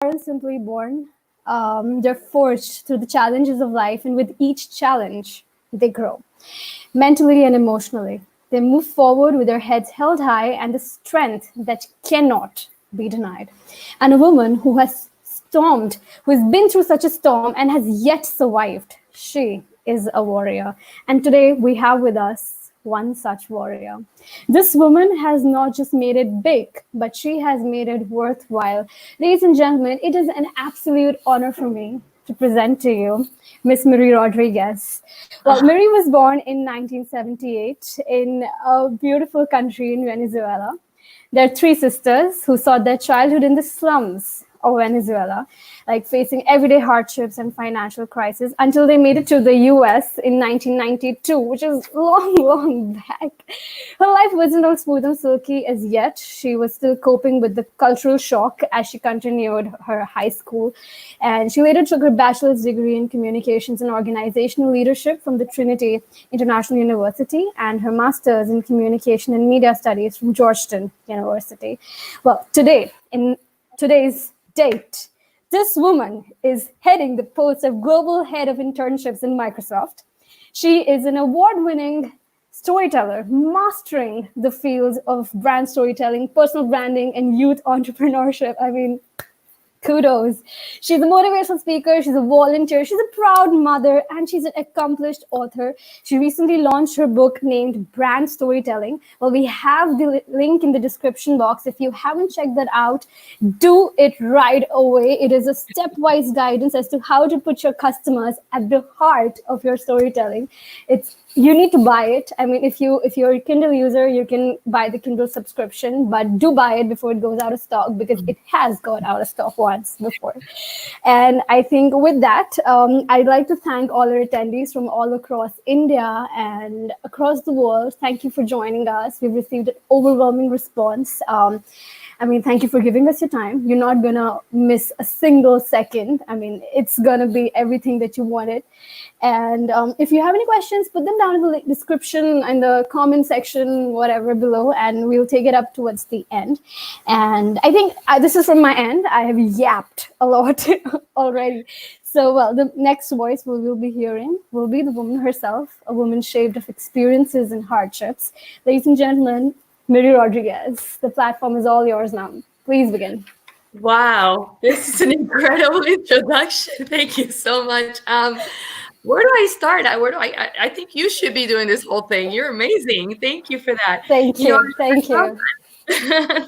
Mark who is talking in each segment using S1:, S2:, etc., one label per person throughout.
S1: aren't simply born, they're forged through the challenges of life, and with each challenge, they grow mentally and emotionally. They move forward with their heads held high and the strength that cannot be denied. And a woman who has been through such a storm and has yet survived, she is a warrior. And today we have with us one such warrior. This woman has not just made it big, but she has made it worthwhile. Ladies and gentlemen, it is an absolute honor for me to present to you Miss Miri Rodriguez. Well, Miri was born in 1978 in a beautiful country in Venezuela. There are three sisters who saw their childhood in the slums of Venezuela, like facing everyday hardships and financial crisis until they made it to the US in 1992, which is long, long back. Her life wasn't all smooth and silky as yet. She was still coping with the cultural shock as she continued her high school. And she later took her bachelor's degree in communications and organizational leadership from the Trinity International University and her master's in communication and media studies from Georgetown University. Well, in today's date, this woman is heading the post of Global Head of Internships in Microsoft. She is an award-winning storyteller, mastering the fields of brand storytelling, personal branding, and youth entrepreneurship. I mean, kudos. She's a motivational speaker, she's a volunteer, she's a proud mother, and she's an accomplished author. She recently launched her book named Brand Storytelling. Well, we have the link in the description box. If you haven't checked that out, do it right away. It is a stepwise guidance as to how to put your customers at the heart of your storytelling. You need to buy it. I mean, if you're a Kindle user, you can buy the Kindle subscription, but do buy it before it goes out of stock, because it has gone out of stock once before. And I think with that, I'd like to thank all our attendees from all across India and across the world. Thank you for joining us. We've received an overwhelming response. Thank you for giving us your time. You're not gonna miss a single second. I mean, it's gonna be everything that you wanted. And if you have any questions, put them down in the description and the comment section, whatever below, and we'll take it up towards the end. And I think this is from my end. I have yapped a lot already. So, well, the next voice we will be hearing will be the woman herself, a woman shaped of experiences and hardships. Ladies and gentlemen, Miri Rodriguez, the platform is all yours now. Please begin.
S2: Wow, this is an incredible introduction. Thank you so much. Where do I start? I think you should be doing this whole thing. You're amazing. Thank you for that.
S1: Thank you. Thank you.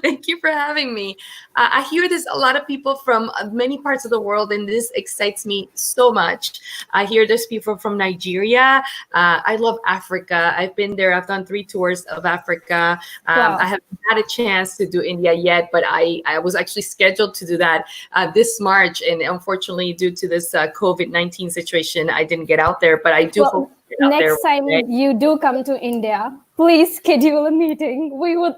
S2: Thank you for having me. I hear this a lot of people from many parts of the world, and this excites me so much. I hear there's people from Nigeria. I love Africa. I've been there. I've done 3 tours of Africa.
S1: Wow.
S2: I haven't had a chance to do India yet, but I was actually scheduled to do that this March. And unfortunately, due to this COVID-19 situation, I didn't get out there, but I do hope to get out
S1: next time you do come to India, please schedule a meeting.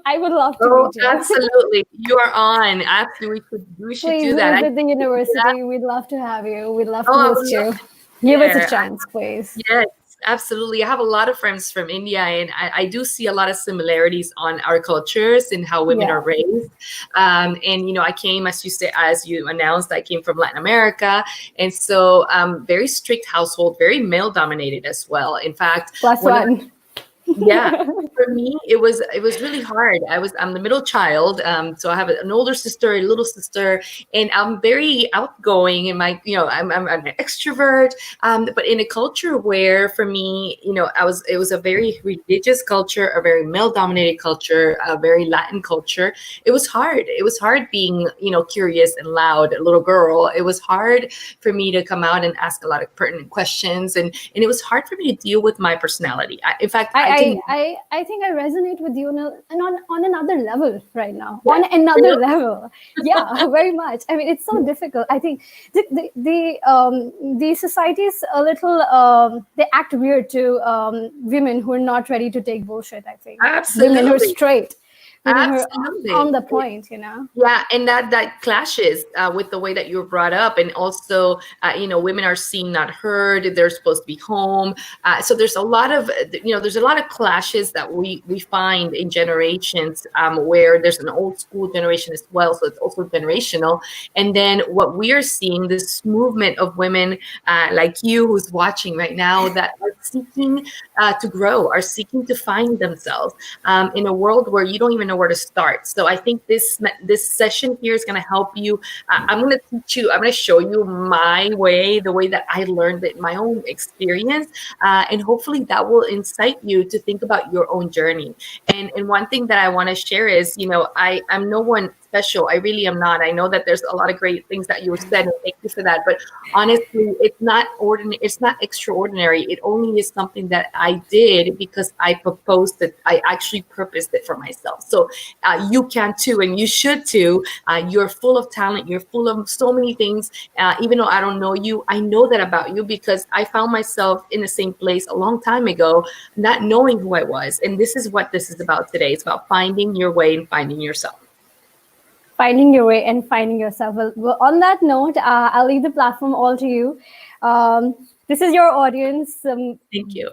S1: I would love to meet you.
S2: Absolutely. You are on. Absolutely. We should
S1: please
S2: do that.
S1: Visit the university.
S2: Yeah.
S1: We'd love to have you. We'd love to host you. Give us a chance, please.
S2: Yes, absolutely. I have a lot of friends from India, and I do see a lot of similarities on our cultures and how women are raised. I came, as you announced, I came from Latin America. And so very strict household, very male dominated as well. In fact, yeah, for me, it was really hard. I'm the middle child. So I have an older sister, a little sister, and I'm very outgoing and I'm an extrovert. But in a culture where for me, it was a very religious culture, a very male dominated culture, a very Latin culture. It was hard. It was hard being, curious and loud little girl. It was hard for me to come out and ask a lot of pertinent questions. And it was hard for me to deal with my personality. In fact,
S1: I think I resonate with you on another level right now. Yeah. On another level. Yeah, very much. I mean, it's so difficult. I think the society is a little, they act weird to women who are not ready to take bullshit, I think.
S2: Absolutely.
S1: Women who are straight. hitting her on
S2: Absolutely.
S1: the point, you know?
S2: Yeah, and that clashes with the way that you were brought up, and also, women are seen not heard. They're supposed to be home. So there's a lot of, there's a lot of clashes that we find in generations, where there's an old school generation as well. So it's also generational. And then what we are seeing, this movement of women like you, who's watching right now, that are seeking to grow, are seeking to find themselves in a world where you don't even know where to start. So I think this session here is going to help you. I'm going to teach you. I'm going to show you my way, the way that I learned it, my own experience, and hopefully that will incite you to think about your own journey. And one thing that I want to share is, I'm no one special. I really am not. I know that there's a lot of great things that you said, and thank you for that. But honestly, it's not ordinary. It's not extraordinary. It only is something that I did because I proposed it. I actually purposed it for myself. So you can too, and you should too. You're full of talent. You're full of so many things. Even though I don't know you, I know that about you because I found myself in the same place a long time ago, not knowing who I was. And this is what this is about today. It's about finding your way and finding yourself.
S1: Finding your way and finding yourself. Well, on that note, I'll leave the platform all to you. This is your audience.
S2: Thank you.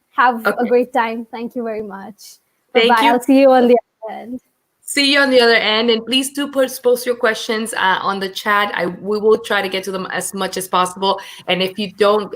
S1: Have a great time. Thank you very much.
S2: Thank
S1: Bye-bye.
S2: you.
S1: I'll see you on the other end.
S2: See you on the other end, and please do post your questions on the chat. We will try to get to them as much as possible. And if we don't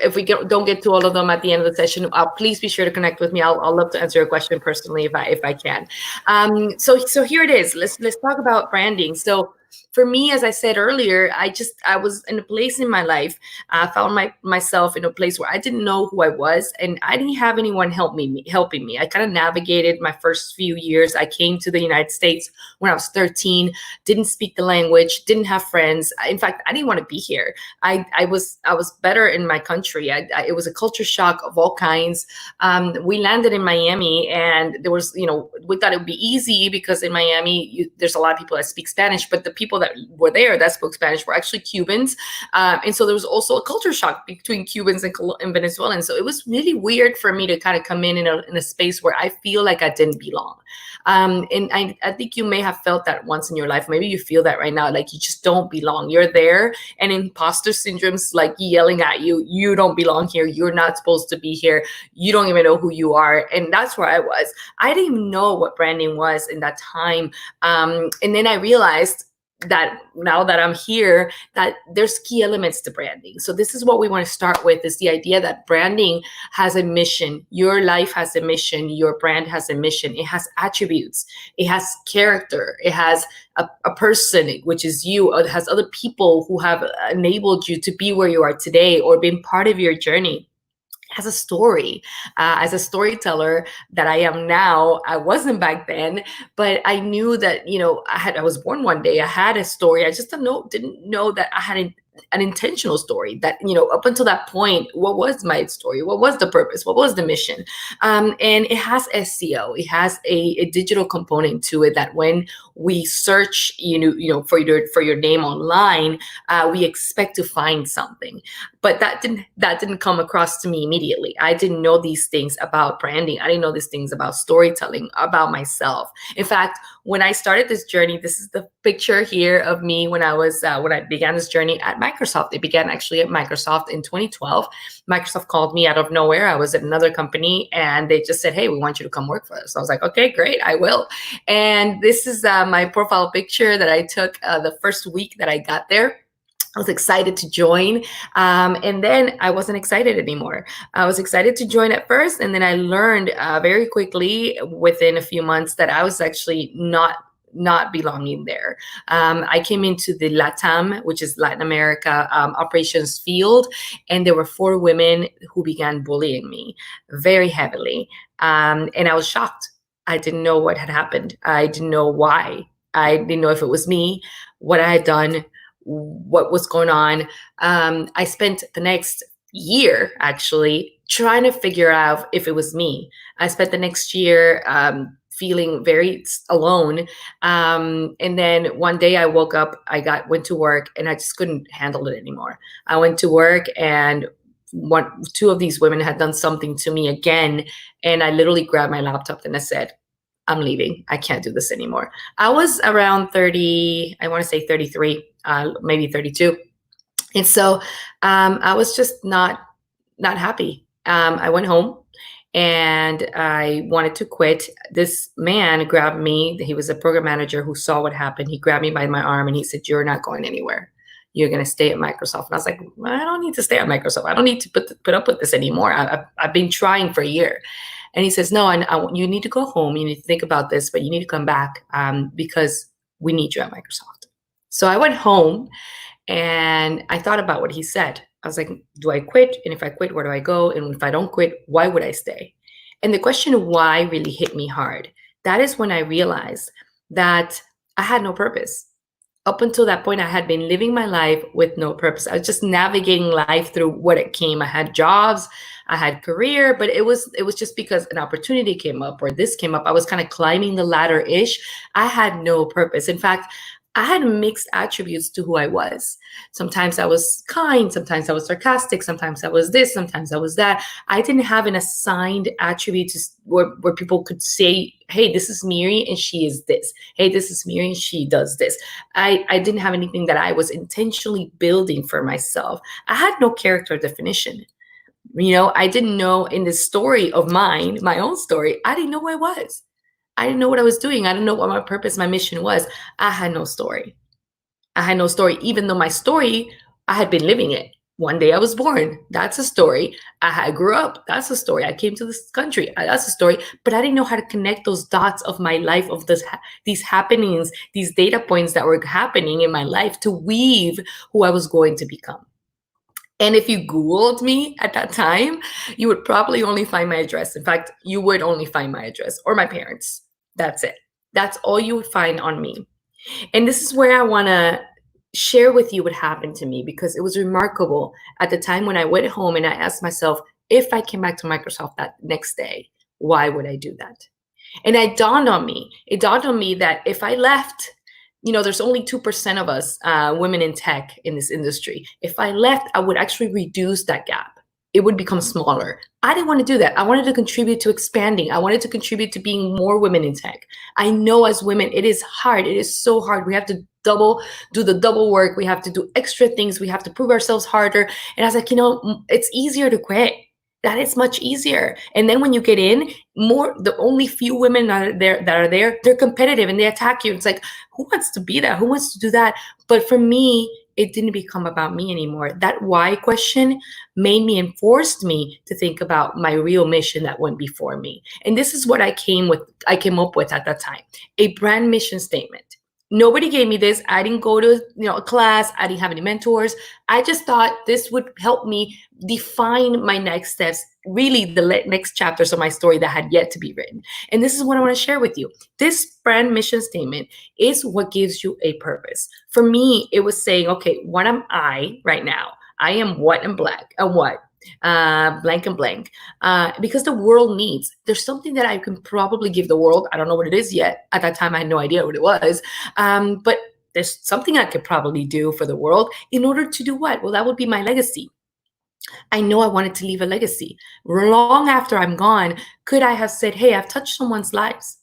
S2: get to all of them at the end of the session, please be sure to connect with me. I'll love to answer your question personally if I can. So here it is. Let's talk about branding. So for me, as I said earlier, I was in a place in my life. I found myself in a place where I didn't know who I was, and I didn't have anyone helping me. I kind of navigated my first few years. I came to the United States when I was 13, didn't speak the language, didn't have friends. In fact, I didn't want to be here. I was better in my country. It was a culture shock of all kinds. We landed in Miami, and there was, we thought it would be easy because in Miami, there's a lot of people that speak Spanish, but the people that were there that spoke Spanish were actually Cubans. And so there was also a culture shock between Cubans and Venezuelans. So it was really weird for me to kind of come in a space where I feel like I didn't belong. And I think you may have felt that once in your life. Maybe you feel that right now, like you just don't belong. You're there, and imposter syndrome's like yelling at you, you don't belong here. You're not supposed to be here. You don't even know who you are. And that's where I was. I didn't even know what branding was in that time. And then I realized that now that I'm here, that there's key elements to branding. So this is what we want to start with, is the idea that branding has a mission. Your life has a mission. Your brand has a mission. It has attributes. It has character. It has a person, which is you. It has other people who have enabled you to be where you are today or been part of your journey. Has a story. As a storyteller that I am now, I wasn't back then, but I knew that, I was born one day. I had a story. I just didn't know that I had an intentional story, that, up until that point, what was my story? What was the purpose? What was the mission? And it has SEO. It has a digital component to it, that when we search, for your name online, we expect to find something. But that didn't come across to me immediately. I didn't know these things about branding. I didn't know these things about storytelling, about myself. In fact, when I started this journey, this is the picture here of me when I began this journey at Microsoft. It began actually at Microsoft in 2012. Microsoft called me out of nowhere. I was at another company, and they just said, "Hey, we want you to come work for us." So I was like, "Okay, great, I will." And this is my profile picture that I took the first week that I got there. I was excited to join. And then I wasn't excited anymore. I was excited to join at first. And then I learned very quickly within a few months that I was actually not belonging there. I came into the LATAM, which is Latin America operations field, and there were 4 women who began bullying me very heavily. And I was shocked. I didn't know what had happened. I didn't know why. I didn't know if it was me, what I had done, what was going on. I spent the next year actually trying to figure out if it was me. I spent the next year feeling very alone. And then one day I woke up, went to work, and I just couldn't handle it anymore. I went to work, and 2 of these women had done something to me again. And I literally grabbed my laptop and I said, I'm leaving. I can't do this anymore. I was around 30, I want to say 33, maybe 32. And so I was just not happy. I went home and I wanted to quit. This man grabbed me. He was a program manager who saw what happened. He grabbed me by my arm and he said, "You're not going anywhere. You're going to stay at Microsoft." And I was like, "I don't need to stay at Microsoft. I don't need to put up with this anymore. I've been trying for a year." And he says, "No, you need to go home. You need to think about this, but you need to come back because we need you at Microsoft." So I went home and I thought about what he said. I was like, do I quit? And if I quit, where do I go? And if I don't quit, why would I stay? And the question of why really hit me hard. That is when I realized that I had no purpose. Up until that point, I had been living my life with no purpose. I was just navigating life through what it came. I had jobs, I had career, but it was just because an opportunity came up or this came up. I was kind of climbing the ladder-ish. I had no purpose. In fact, I had mixed attributes to who I was. Sometimes I was kind, sometimes I was sarcastic, sometimes I was this, sometimes I was that. I didn't have an assigned attribute where people could say, "Hey, this is Miri and she is this. Hey, this is Miri and she does this." I didn't have anything that I was intentionally building for myself. I had no character definition. I didn't know in this story of mine, my own story, I didn't know who I was. I didn't know what I was doing. I didn't know what my purpose, my mission was. I had no story. I had no story, even though my story, I had been living it. One day I was born. That's a story. I grew up. That's a story. I came to this country. That's a story. But I didn't know how to connect those dots of my life, of these happenings, these data points that were happening in my life to weave who I was going to become. And if you Googled me at that time, you would probably only find my address. In fact, you would only find my address or my parents. That's it. That's all you would find on me. And this is where I want to share with you what happened to me, because it was remarkable at the time when I went home and I asked myself, if I came back to Microsoft that next day, why would I do that? And it dawned on me that if I left, there's only 2% of us women in tech in this industry. If I left, I would actually reduce that gap. It would become smaller. I didn't want to do that. I wanted to contribute to expanding. I wanted to contribute to being more women in tech. I know as women, it is hard. It is so hard. We have to do the double work. We have to do extra things. We have to prove ourselves harder. And I was like, it's easier to quit. That is much easier. And then when you get in, the only few women that are there, they're competitive and they attack you. It's like, who wants to be that? Who wants to do that? But for me, it didn't become about me anymore. That why question made me and forced me to think about my real mission that went before me. And this is what I came up with at that time, a brand mission statement. Nobody gave me this. I didn't go to a class. I didn't have any mentors. I just thought this would help me define my next steps, really the next chapters of my story that had yet to be written. And this is what I want to share with you. This brand mission statement is what gives you a purpose. For me, it was saying, okay, what am I right now? I am what and black and what? Blank and blank, because the world needs. There's something that I can probably give the world. I don't know what it is yet. At that time, I had no idea what it was. But there's something I could probably do for the world in order to do what? Well, that would be my legacy. I know I wanted to leave a legacy. Long after I'm gone, could I have said, hey, I've touched someone's lives.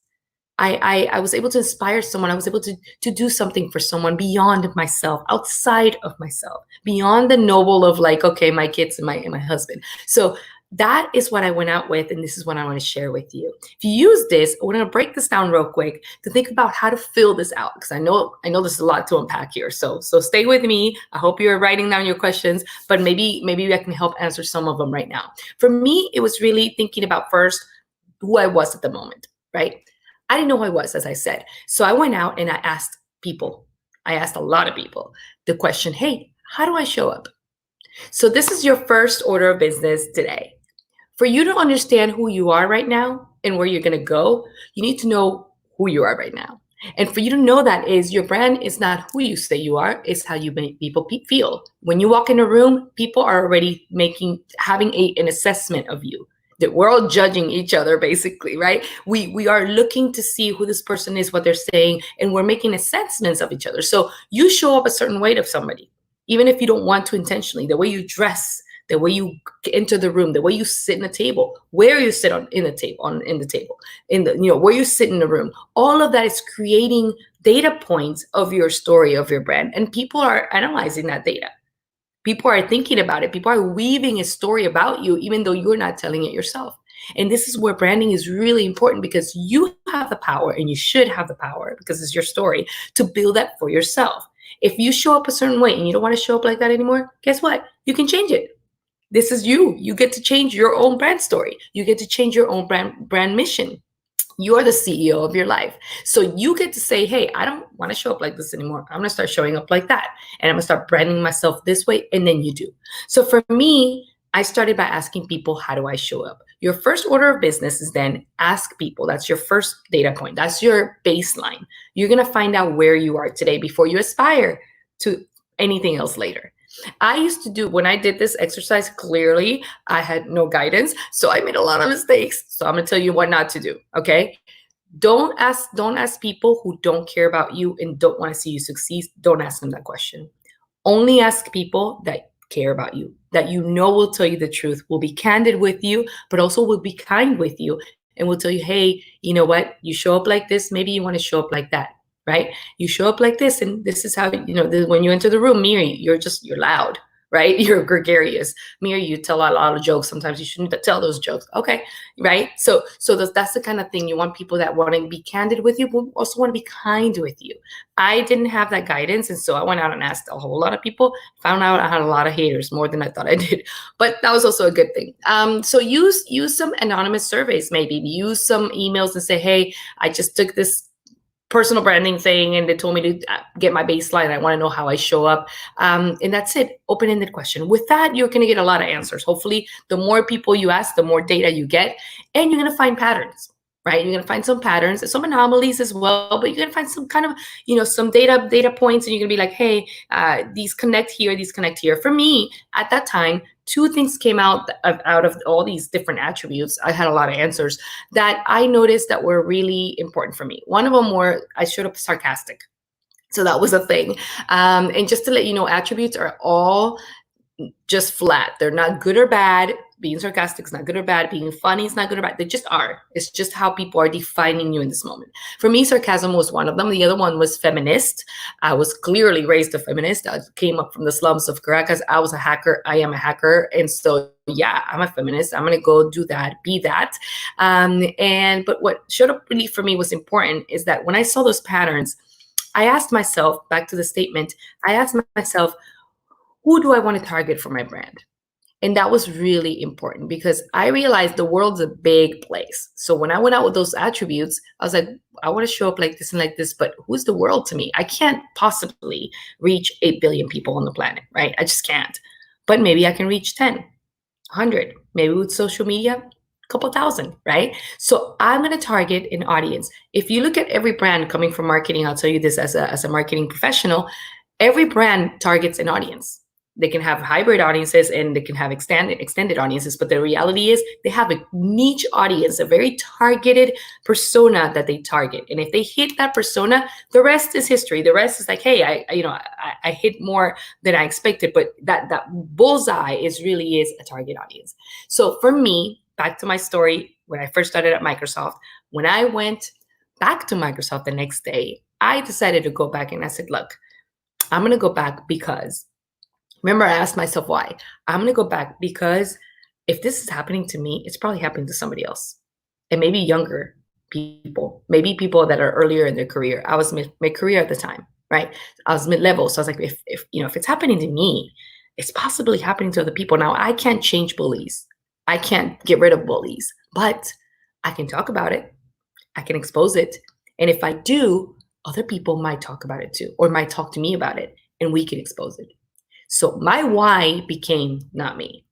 S2: I was able to inspire someone. I was able to do something for someone beyond myself, outside of myself, beyond the noble of like, okay, my kids and my husband. So that is what I went out with, and this is what I want to share with you. If you use this, we're going to break this down real quick to think about how to fill this out, because I know there's a lot to unpack here. So stay with me. I hope you're writing down your questions, but maybe I can help answer some of them right now. For me, it was really thinking about first who I was at the moment, right? I didn't know who I was, as I said. So I went out and I asked people. I asked a lot of people the question, hey, how do I show up? So this is your first order of business today. For you to understand who you are right now and where you're going to go, you need to know who you are right now. And for you to know that is your brand is not who you say you are, it's how you make people feel. When you walk in a room, people are already having an assessment of you. That we're all judging each other, basically, right? We are looking to see who this person is, what they're saying, and we're making assessments of each other. So you show up a certain way to somebody, even if you don't want to intentionally, the way you dress, the way you enter the room, the way you sit in the table, where you sit in the table, where you sit in the room. All of that is creating data points of your story, of your brand. And people are analyzing that data. People are thinking about it. People are weaving a story about you, even though you're not telling it yourself. And this is where branding is really important, because you have the power, and you should have the power, because it's your story, to build that for yourself. If you show up a certain way and you don't want to show up like that anymore, guess what? You can change it. This is you. You get to change your own brand story. You get to change your own brand mission. You are the CEO of your life. So you get to say, hey, I don't want to show up like this anymore. I'm going to start showing up like that. And I'm going to start branding myself this way. And then you do. So for me, I started by asking people, how do I show up? Your first order of business is then ask people. That's your first data point. That's your baseline. You're going to find out where you are today before you aspire to anything else later. I used to do, when I did this exercise, clearly I had no guidance. So I made a lot of mistakes. So I'm going to tell you what not to do. Okay. Don't ask people who don't care about you and don't want to see you succeed. Don't ask them that question. Only ask people that care about you, that you know will tell you the truth, will be candid with you, but also will be kind with you, and will tell you, hey, you know what? You show up like this. Maybe you want to show up like that. Right? You show up like this, and this is how, when you enter the room, Miri, you're loud, right? You're gregarious. Miri, you tell a lot of jokes. Sometimes you shouldn't tell those jokes. Okay, right? So that's the kind of thing. You want people that want to be candid with you, but also want to be kind with you. I didn't have that guidance, and so I went out and asked a whole lot of people, found out I had a lot of haters, more than I thought I did, but that was also a good thing. So use some anonymous surveys, maybe use some emails and say, hey, I just took this personal branding thing, and they told me to get my baseline. I want to know how I show up. And that's it. Open-ended question. With that, you're going to get a lot of answers. Hopefully, the more people you ask, the more data you get, and you're going to find patterns, right? You're going to find some patterns, some anomalies as well, but you're going to find some kind of, some data points, and you're going to be like, hey, these connect here, these connect here. For me, at that time, two things came out of all these different attributes. I had a lot of answers that I noticed that were really important for me. One of them were, I showed up sarcastic. So that was a thing. And just to let you know, attributes are all just flat. They're not good or bad. Being sarcastic is not good or bad. Being funny is not good or bad. They just are. It's just how people are defining you in this moment. For me, sarcasm was one of them. The other one was feminist. I was clearly raised a feminist. I came up from the slums of Caracas. I was a hacker. I am a hacker. And so, yeah, I'm a feminist. I'm going to go do that, be that. But what showed up really for me was important is that when I saw those patterns, I asked myself, back to the statement, I asked myself, who do I want to target for my brand? And that was really important, because I realized the world's a big place. So when I went out with those attributes, I was like, I want to show up like this and like this, but who's the world to me? I can't possibly reach 8 billion people on the planet, right? I just can't. But maybe I can reach 10, 100, maybe with social media, a couple thousand, right? So I'm going to target an audience. If you look at every brand coming from marketing, I'll tell you this as a marketing professional, every brand targets an audience. They can have hybrid audiences and they can have extended audiences, but the reality is they have a niche audience, a very targeted persona that they target. And if they hit that persona, the rest is history. The rest is like, hey, I hit more than I expected, but that bullseye really is a target audience. So for me, back to my story, when I first started at Microsoft, when I went back to Microsoft the next day, I decided to go back, and I said, look, I'm going to go back because, remember, I asked myself why. I'm going to go back because if this is happening to me, it's probably happening to somebody else. And maybe younger people, maybe people that are earlier in their career. I was mid-career at the time, right? I was mid-level. So I was like, if it's happening to me, it's possibly happening to other people. Now, I can't change bullies. I can't get rid of bullies, but I can talk about it. I can expose it. And if I do, other people might talk about it too, or might talk to me about it, and we can expose it. So my why became not me.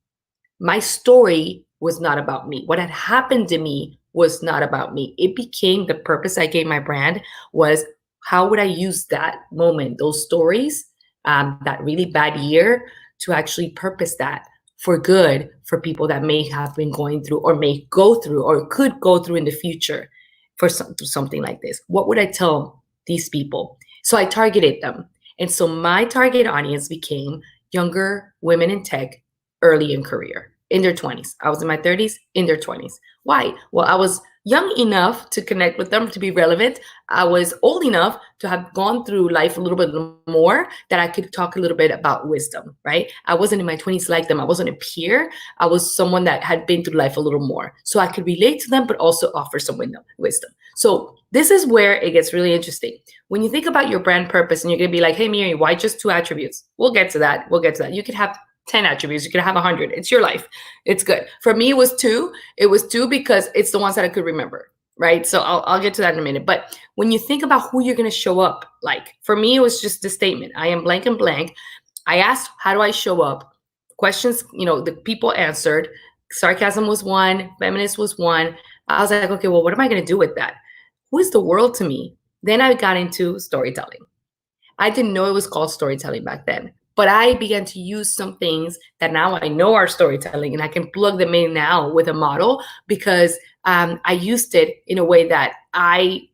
S2: My story was not about me. What had happened to me was not about me. It became the purpose I gave my brand was, how would I use that moment, those stories, that really bad year, to actually purpose that for good for people that may have been going through, or may go through, or could go through in the future for something like this. What would I tell these people? So I targeted them. And so my target audience became younger women in tech early in career, in their 20s. I was in my 30s, in their 20s. Why? Well, I was young enough to connect with them, to be relevant. I was old enough to have gone through life a little bit more that I could talk a little bit about wisdom, right? I wasn't in my 20s like them. I wasn't a peer. I was someone that had been through life a little more. So I could relate to them, but also offer some wisdom. So this is where it gets really interesting. When you think about your brand purpose and you're going to be like, hey, Miri, why just 2 attributes? We'll get to that. You could have 10 attributes. You could have 100. It's your life. It's good. For me, it was 2. It was 2 because it's the ones that I could remember, right? So I'll get to that in a minute. But when you think about who you're going to show up like, for me, it was just the statement. I am blank and blank. I asked, how do I show up? Questions, the people answered. Sarcasm was one. Feminist was one. I was like, okay, well, what am I going to do with that? Who is the world to me? Then I got into storytelling. I didn't know it was called storytelling back then. But I began to use some things that now I know are storytelling, and I can plug them in now with a model because I used it in a way that I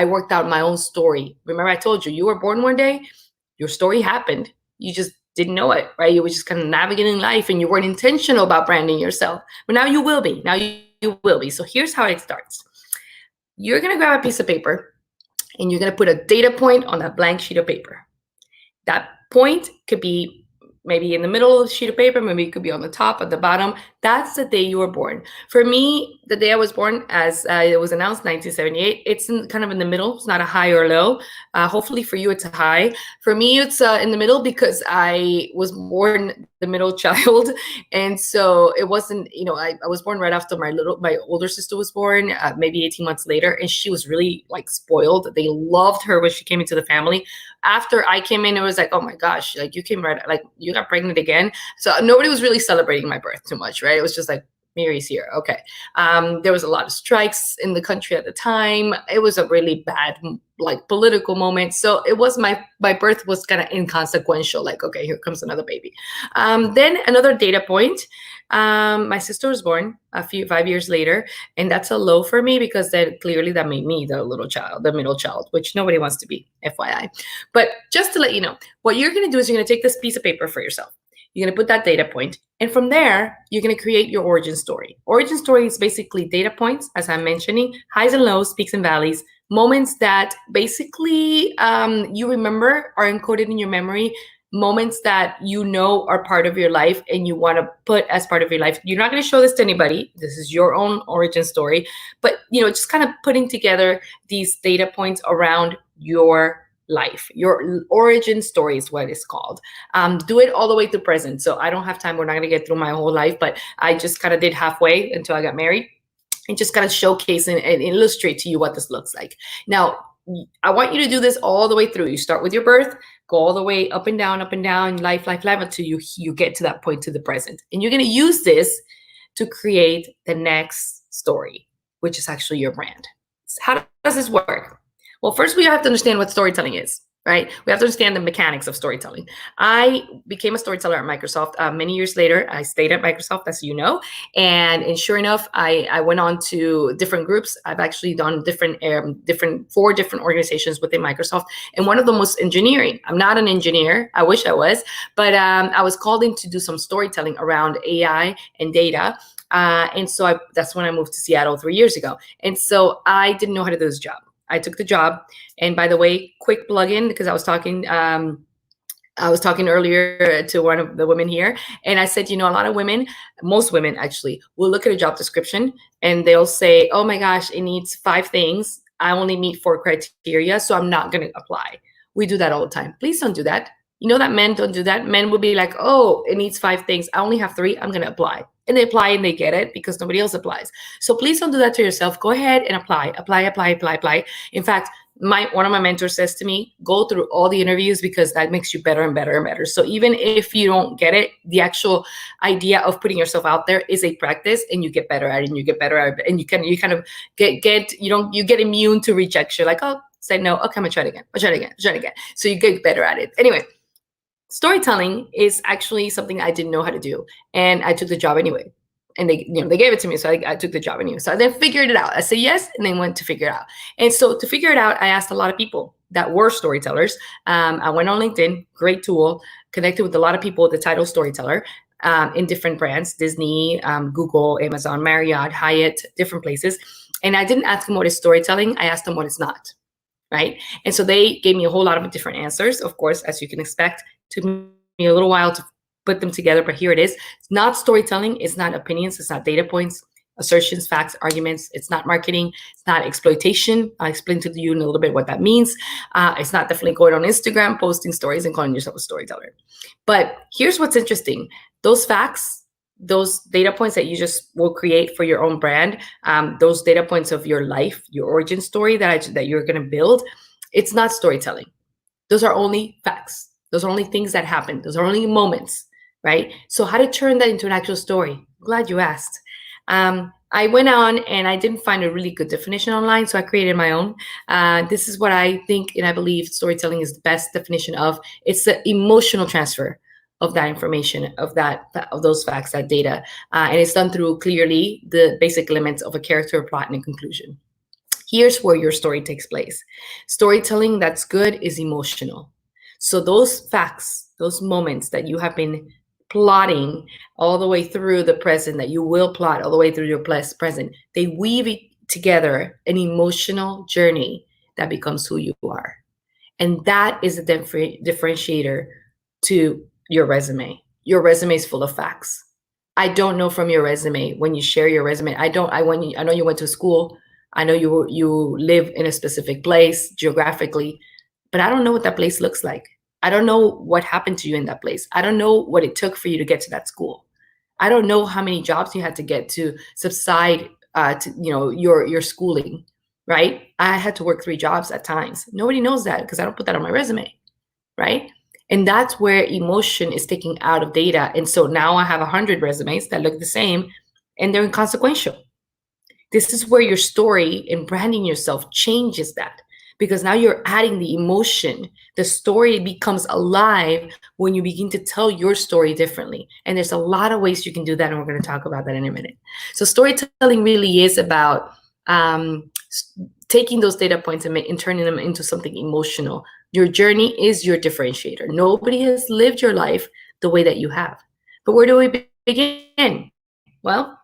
S2: worked out my own story. Remember, I told you were born one day, your story happened. You just didn't know it, right? You were just kind of navigating life and you weren't intentional about branding yourself. But now you will be. Now you will be. So here's how it starts. You're going to grab a piece of paper and you're going to put a data point on that blank sheet of paper. That point could be maybe in the middle of the sheet of paper, maybe it could be on the top, at the bottom. That's the day you were born. For me, the day I was born, as it was announced, 1978, it's kind of in the middle. It's not a high or low. Hopefully for you, it's a high. For me, it's in the middle because I was born the middle child. And so it wasn't, I was born right after my older sister was born, maybe 18 months later. And she was really like spoiled. They loved her when she came into the family. After I came in, it was like, oh my gosh, like you came right, like you got pregnant again. So nobody was really celebrating my birth too much, right? It was just like, Miri's here. Okay. There was a lot of strikes in the country at the time. It was a really bad, like political moment. So it was my birth was kind of inconsequential. Like, okay, here comes another baby. Then another data point. My sister was born 5 years later, and that's a low for me because then clearly that made me the middle child, which nobody wants to be, FYI. But just to let you know, what you're going to do is you're going to take this piece of paper for yourself. You're going to put that data point. And from there, you're going to create your origin story. Origin story is basically data points, as I'm mentioning, highs and lows, peaks and valleys, moments that basically you remember are encoded in your memory, moments that are part of your life and you want to put as part of your life. You're not going to show this to anybody. This is your own origin story. But, just kind of putting together these data points around your life. Your origin story is what it's called. Do it all the way to present. So I don't have time. We're not going to get through my whole life, but I just kind of did halfway until I got married and just kind of showcase and illustrate to you what this looks like. Now, I want you to do this all the way through. You start with your birth, go all the way up and down, life, until you get to that point to the present. And you're going to use this to create the next story, which is actually your brand. So how does this work? Well, first we have to understand what storytelling is, right? We have to understand the mechanics of storytelling. I became a storyteller at Microsoft. Many years later, I stayed at Microsoft, as you know. And sure enough, I went on to different groups. I've actually done 4 different organizations within Microsoft. And one of them was engineering. I'm not an engineer. I wish I was. But I was called in to do some storytelling around AI and data. And so that's when I moved to Seattle 3 years ago. And so I didn't know how to do this job. I took the job. And by the way, quick plug-in, because I was talking earlier to one of the women here, and I said, a lot of women, most women actually, will look at a job description and they'll say, oh my gosh, it needs 5 things. I only meet 4 criteria, so I'm not going to apply. We do that all the time. Please don't do that. You know that men don't do that. Men will be like, oh, it needs 5 things. I only have 3. I'm going to apply. And they apply and they get it because nobody else applies. So please don't do that to yourself. Go ahead and apply. In fact, one of my mentors says to me, go through all the interviews because that makes you better and better and better. So even if you don't get it, the actual idea of putting yourself out there is a practice, and you get better at it, and you get better at it, and you kind of you get immune to rejection. Like, oh, say no. Okay, I'm gonna try it again. So you get better at it. Anyway, storytelling is actually something I didn't know how to do, and I took the job anyway. And they gave it to me, so I took the job anyway. So I then figured it out. I said yes, and then went to figure it out. And so to figure it out, I asked a lot of people that were storytellers. I went on LinkedIn, great tool, connected with a lot of people with the title storyteller. in different brands, Disney, Google, Amazon, Marriott, Hyatt, different places. And I didn't ask them what is storytelling. I asked them what it's not, right? And so they gave me a whole lot of different answers, of course, as you can expect. Took me a little while to put them together, but here it is. It's not storytelling. It's not opinions. It's not data points, assertions, facts, arguments. It's not marketing. It's not exploitation. I'll explain to you in a little bit what that means. It's not definitely going on Instagram, posting stories and calling yourself a storyteller. But here's what's interesting. Those facts, those data points that you just will create for your own brand, those data points of your life, your origin story that you're going to build, it's not storytelling. Those are only facts. Those are only things that happen. Those are only moments, right? So how to turn that into an actual story? Glad you asked. I went on and I didn't find a really good definition online, so I created my own. This is what I think and I believe storytelling is the best definition of. It's the emotional transfer of that information, of those facts, that data, and it's done through clearly the basic elements of a character, plot, and a conclusion. Here's where your story takes place. Storytelling that's good is emotional. So those facts, those moments that you have been plotting all the way through the present, that you will plot all the way through your present, they weave together an emotional journey that becomes who you are. And that is a differentiator to your resume. Your resume is full of facts. I don't know from your resume, when you share your resume, I know you went to school, I know you live in a specific place geographically, but I don't know what that place looks like. I don't know what happened to you in that place. I don't know what it took for you to get to that school. I don't know how many jobs you had to get to subside to your schooling, right? I had to work 3 jobs at times. Nobody knows that because I don't put that on my resume, right? And that's where emotion is taken out of data. And so now I have 100 resumes that look the same and they're inconsequential. This is where your story and branding yourself changes that, because now you're adding the emotion. The story becomes alive when you begin to tell your story differently. And there's a lot of ways you can do that, and we're going to talk about that in a minute. So storytelling really is about taking those data points and turning them into something emotional. Your journey is your differentiator. Nobody has lived your life the way that you have. But where do we begin? Well,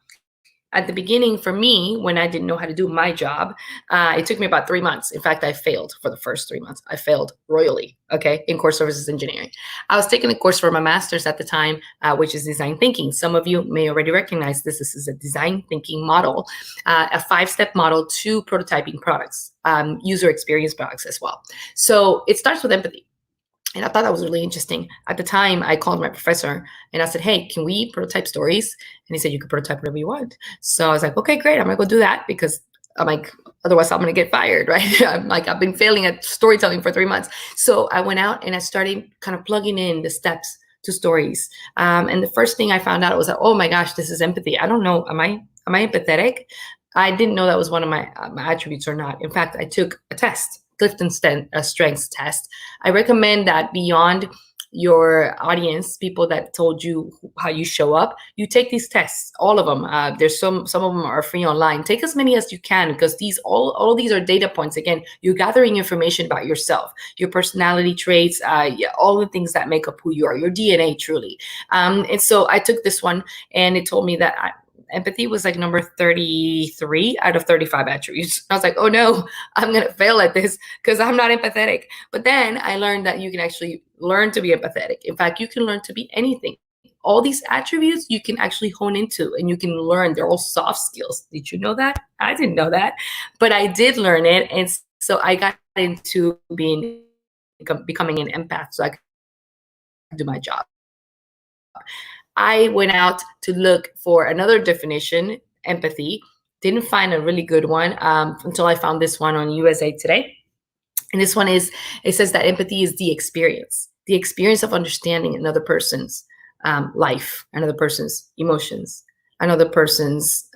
S2: at the beginning, for me, when I didn't know how to do my job, it took me about 3 months. In fact, I failed for the first 3 months. I failed royally, okay, in core services engineering. I was taking a course for my master's at the time, which is design thinking. Some of you may already recognize this. This is a design thinking model, a 5-step model to prototyping products, user experience products as well. So it starts with empathy. And I thought that was really interesting. At the time, I called my professor and I said, hey, can we prototype stories? And he said, you can prototype whatever you want. So I was like, okay, great. I'm going to go do that, because I'm like, otherwise I'm going to get fired, right? I'm like, I've been failing at storytelling for 3 months. So I went out and I started kind of plugging in the steps to stories. And the first thing I found out was that, oh my gosh, this is empathy. I don't know. Am I empathetic? I didn't know that was one of my attributes or not. In fact, I took a test. Clifton Strengths test. I recommend that beyond your audience, people that told you how you show up, you take these tests, all of them. There's some of them are free online. Take as many as you can, because all these are data points. Again, you're gathering information about yourself, your personality traits, all the things that make up who you are, your DNA truly. And so I took this one, and it told me that empathy was like number 33 out of 35 attributes. I was like, oh no, I'm going to fail at this because I'm not empathetic. But then I learned that you can actually learn to be empathetic. In fact, you can learn to be anything. All these attributes you can actually hone into, and you can learn. They're all soft skills. Did you know that? I didn't know that, but I did learn it. And so I got into becoming an empath so I could do my job. I went out to look for another definition, empathy. Didn't find a really good one until I found this one on USA Today. And this one it says that empathy is the experience of understanding another person's life, another person's emotions, another person's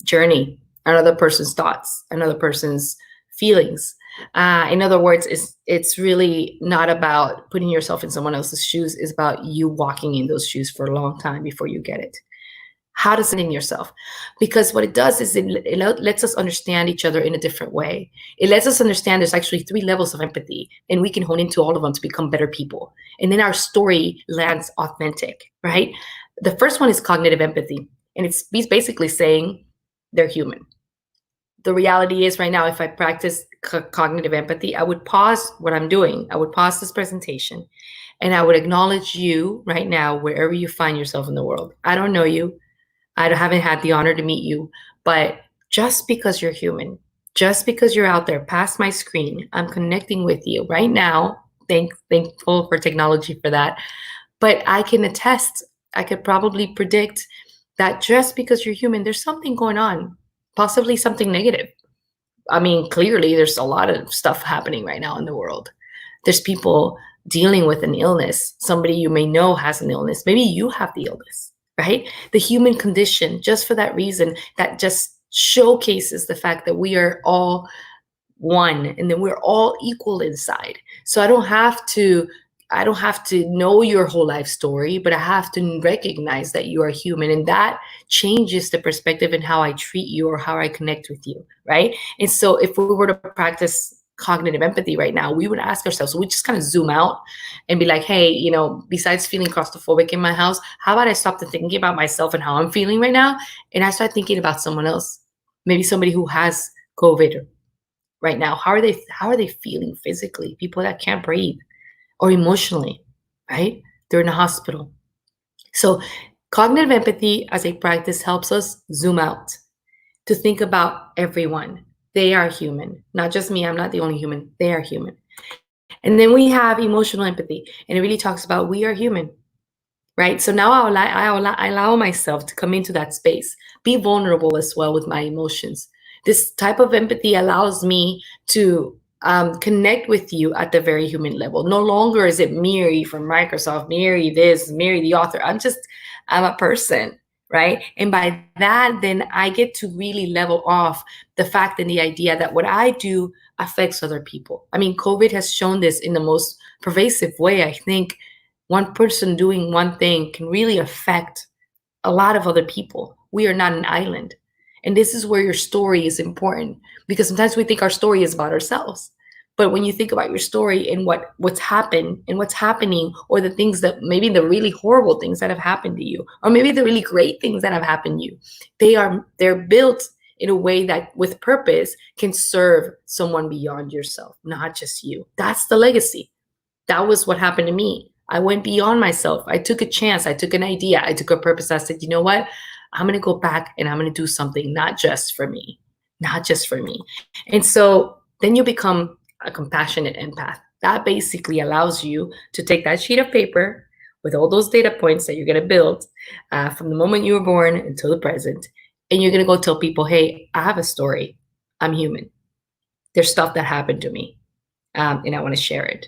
S2: journey, another person's thoughts, another person's feelings. In other words, it's really not about putting yourself in someone else's shoes. It's about you walking in those shoes for a long time before you get it. How to in yourself, because what it does is it lets us understand each other in a different way. It lets us understand there's actually 3 levels of empathy, and we can hone into all of them to become better people. And then our story lands authentic, right? The first one is cognitive empathy, and it's basically saying they're human. The reality is right now, if I practice cognitive empathy, I would pause what I'm doing. I would pause this presentation and I would acknowledge you right now, wherever you find yourself in the world. I don't know you. I haven't had the honor to meet you, but just because you're human, just because you're out there past my screen, I'm connecting with you right now. Thankful for technology for that. But I can attest, I could probably predict that just because you're human, there's something going on, possibly something negative. I mean, clearly there's a lot of stuff happening right now in the world. There's people dealing with an illness. Somebody you may know has an illness. Maybe you have the illness, right? The human condition, just for that reason, that just showcases the fact that we are all one and then we're all equal inside. So I don't have to know your whole life story, but I have to recognize that you are human, and that changes the perspective in how I treat you or how I connect with you, right? And so if we were to practice cognitive empathy right now, we would ask ourselves, so we just kind of zoom out and be like, hey, besides feeling claustrophobic in my house, how about I stop thinking about myself and how I'm feeling right now, and I start thinking about someone else, maybe somebody who has COVID right now. How are they feeling physically? People that can't breathe, or emotionally, right? They're in a hospital. So cognitive empathy as a practice helps us zoom out to think about everyone. They are human, not just me. I'm not the only human. They are human. And then we have emotional empathy, and it really talks about we are human, right? So now I allow myself to come into that space, be vulnerable as well with my emotions. This type of empathy allows me to connect with you at the very human level. No longer is it Miri from Microsoft, Miri this, Miri the author. I'm a person, right? And by that, then I get to really level off the fact and the idea that what I do affects other people. I mean, COVID has shown this in the most pervasive way. I think one person doing one thing can really affect a lot of other people. We are not an island. And this is where your story is important, because sometimes we think our story is about ourselves. But when you think about your story and what's happened and what's happening, or the things that maybe the really horrible things that have happened to you, or maybe the really great things that have happened to you, they're built in a way that with purpose can serve someone beyond yourself, not just you. That's the legacy. That was what happened to me. I went beyond myself. I took a chance. I took an idea. I took a purpose. I said, you know what? I'm going to go back and I'm going to do something not just for me, not just for me. And so then you become a compassionate empath. That basically allows you to take that sheet of paper with all those data points that you're going to build from the moment you were born until the present. And you're going to go tell people, hey, I have a story. I'm human. There's stuff that happened to me, and I want to share it.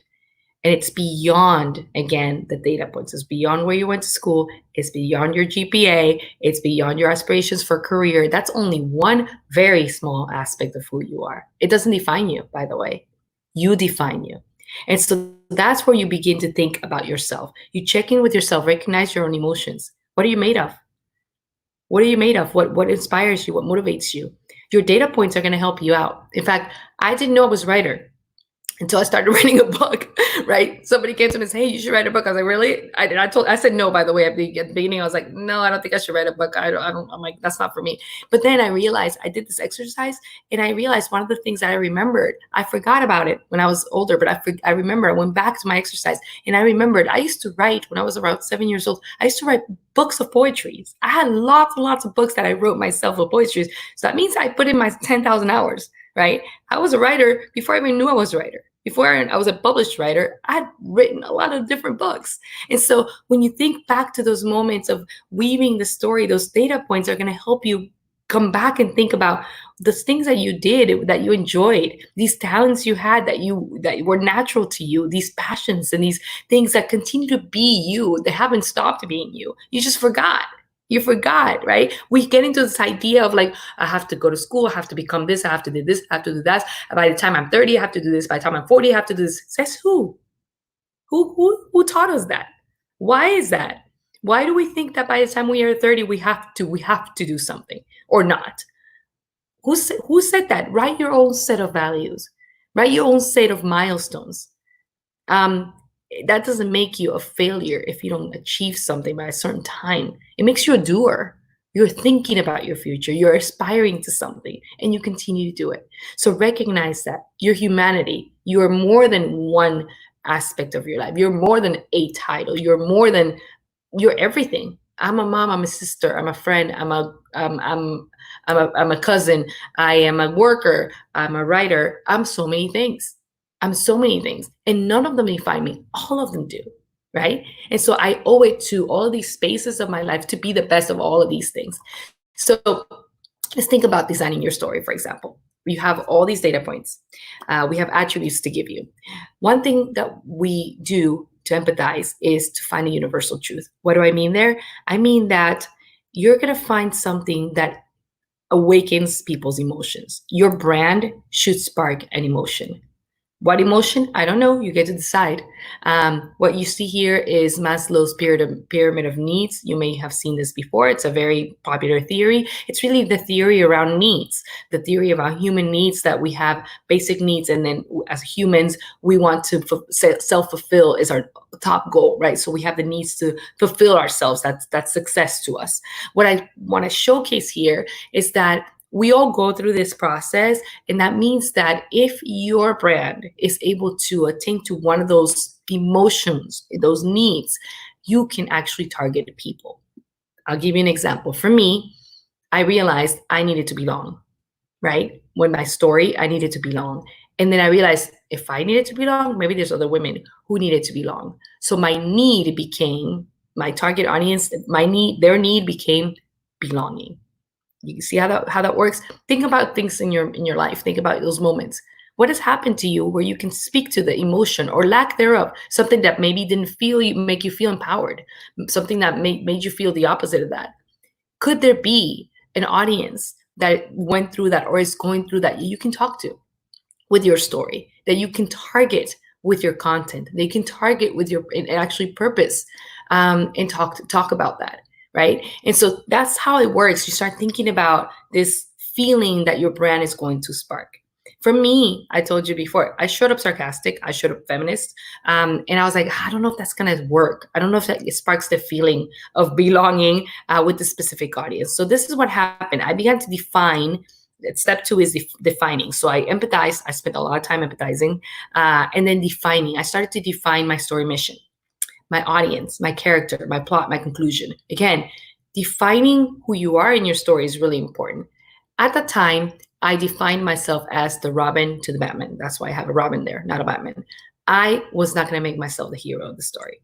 S2: And it's beyond, again, the data points. It's beyond where you went to school. It's beyond your GPA. It's beyond your aspirations for career. That's only one very small aspect of who you are. It doesn't define you, by the way. You define you. And so that's where you begin to think about yourself. You check in with yourself, recognize your own emotions. What are you made of? What are you made of? What inspires you? What motivates you? Your data points are going to help you out. In fact, I didn't know I was a writer until I started writing a book, right? Somebody came to me and said, hey, you should write a book. I was like, really? I said no, by the way, at the beginning. I was like, no, I don't think I should write a book. I'm like, that's not for me. But then I realized I did this exercise, and I realized one of the things that I remembered, I forgot about it when I was older, but I remember, I went back to my exercise, and I remembered I used to write when I was around 7 years old. I used to write books of poetry. I had lots and lots of books that I wrote myself of poetry. So that means I put in my 10,000 hours, right? I was a writer before I even knew I was a writer. Before I was a published writer, I had written a lot of different books. And so when you think back to those moments of weaving the story, those data points are going to help you come back and think about the things that you did, that you enjoyed, these talents you had that were natural to you, these passions and these things that continue to be you, they haven't stopped being you. You just forgot. You forgot, right? We get into this idea of like, I have to go to school, I have to become this, I have to do this, I have to do that. By the time I'm 30, I have to do this. By the time I'm 40, I have to do this. Says who? Who taught us that? Why is that? Why do we think that by the time we are 30, we have to do something or not? Who said that? Write your own set of values. Write your own set of milestones. Um, that doesn't make you a failure if you don't achieve something by a certain time. It makes you a doer. You're thinking about your future. You're aspiring to something and you continue to do it. So recognize that your humanity, you are more than one aspect of your life. You're more than a title. You're everything. I'm a mom, I'm a sister, I'm a friend, I'm a cousin, I am a worker, I'm a writer. I'm so many things. I'm so many things. And none of them define me. All of them do. Right. And so I owe it to all of these spaces of my life to be the best of all of these things. So let's think about designing your story, for example. You have all these data points. We have attributes to give you. One thing that we do to empathize is to find a universal truth. What do I mean there? I mean that you're going to find something that awakens people's emotions. Your brand should spark an emotion. What emotion? I don't know. You get to decide. What you see here is Maslow's pyramid of needs. You may have seen this before. It's a very popular theory. It's really the theory around needs, the theory about human needs, that we have basic needs. And then as humans, we want to self-fulfill is our top goal, right? So we have the needs to fulfill ourselves. That's success to us. What I want to showcase here is that we all go through this process. And that means that if your brand is able to attain to one of those emotions, those needs, you can actually target people. I'll give you an example. For me, I realized I needed to belong, right? When my story, I needed to belong. And then I realized if I needed to belong, maybe there's other women who needed to belong. So my need became my target audience, their need became belonging. You see how that works? Think about things in your life. Think about those moments. What has happened to you where you can speak to the emotion or lack thereof, something that maybe didn't make you feel empowered, something that made you feel the opposite of that? Could there be an audience that went through that or is going through that you can talk to with your story, that you can target with your content, that you can target with your actually purpose, and talk about that? Right? And so that's how it works. You start thinking about this feeling that your brand is going to spark. For me, I told you before, I showed up sarcastic, I showed up feminist, and I was like, I don't know if that's going to work. I don't know if it sparks the feeling of belonging with the specific audience. So this is what happened. I began to define. Step 2 is defining. So I empathized. I spent a lot of time empathizing, and then defining. I started to define my story mission, my audience, my character, my plot, my conclusion. Again, defining who you are in your story is really important. At the time, I defined myself as the Robin to the Batman. That's why I have a Robin there, not a Batman. I was not going to make myself the hero of the story.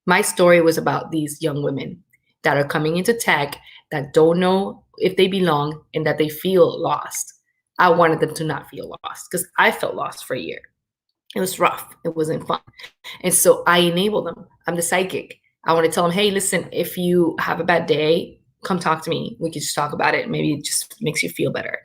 S2: My story was about these young women that are coming into tech, that don't know if they belong, and that they feel lost. I wanted them to not feel lost because I felt lost for a year. It was rough. It wasn't fun. And so I enable them. I'm the psychic. I want to tell them, hey, listen, if you have a bad day, come talk to me. We can just talk about it. Maybe it just makes you feel better.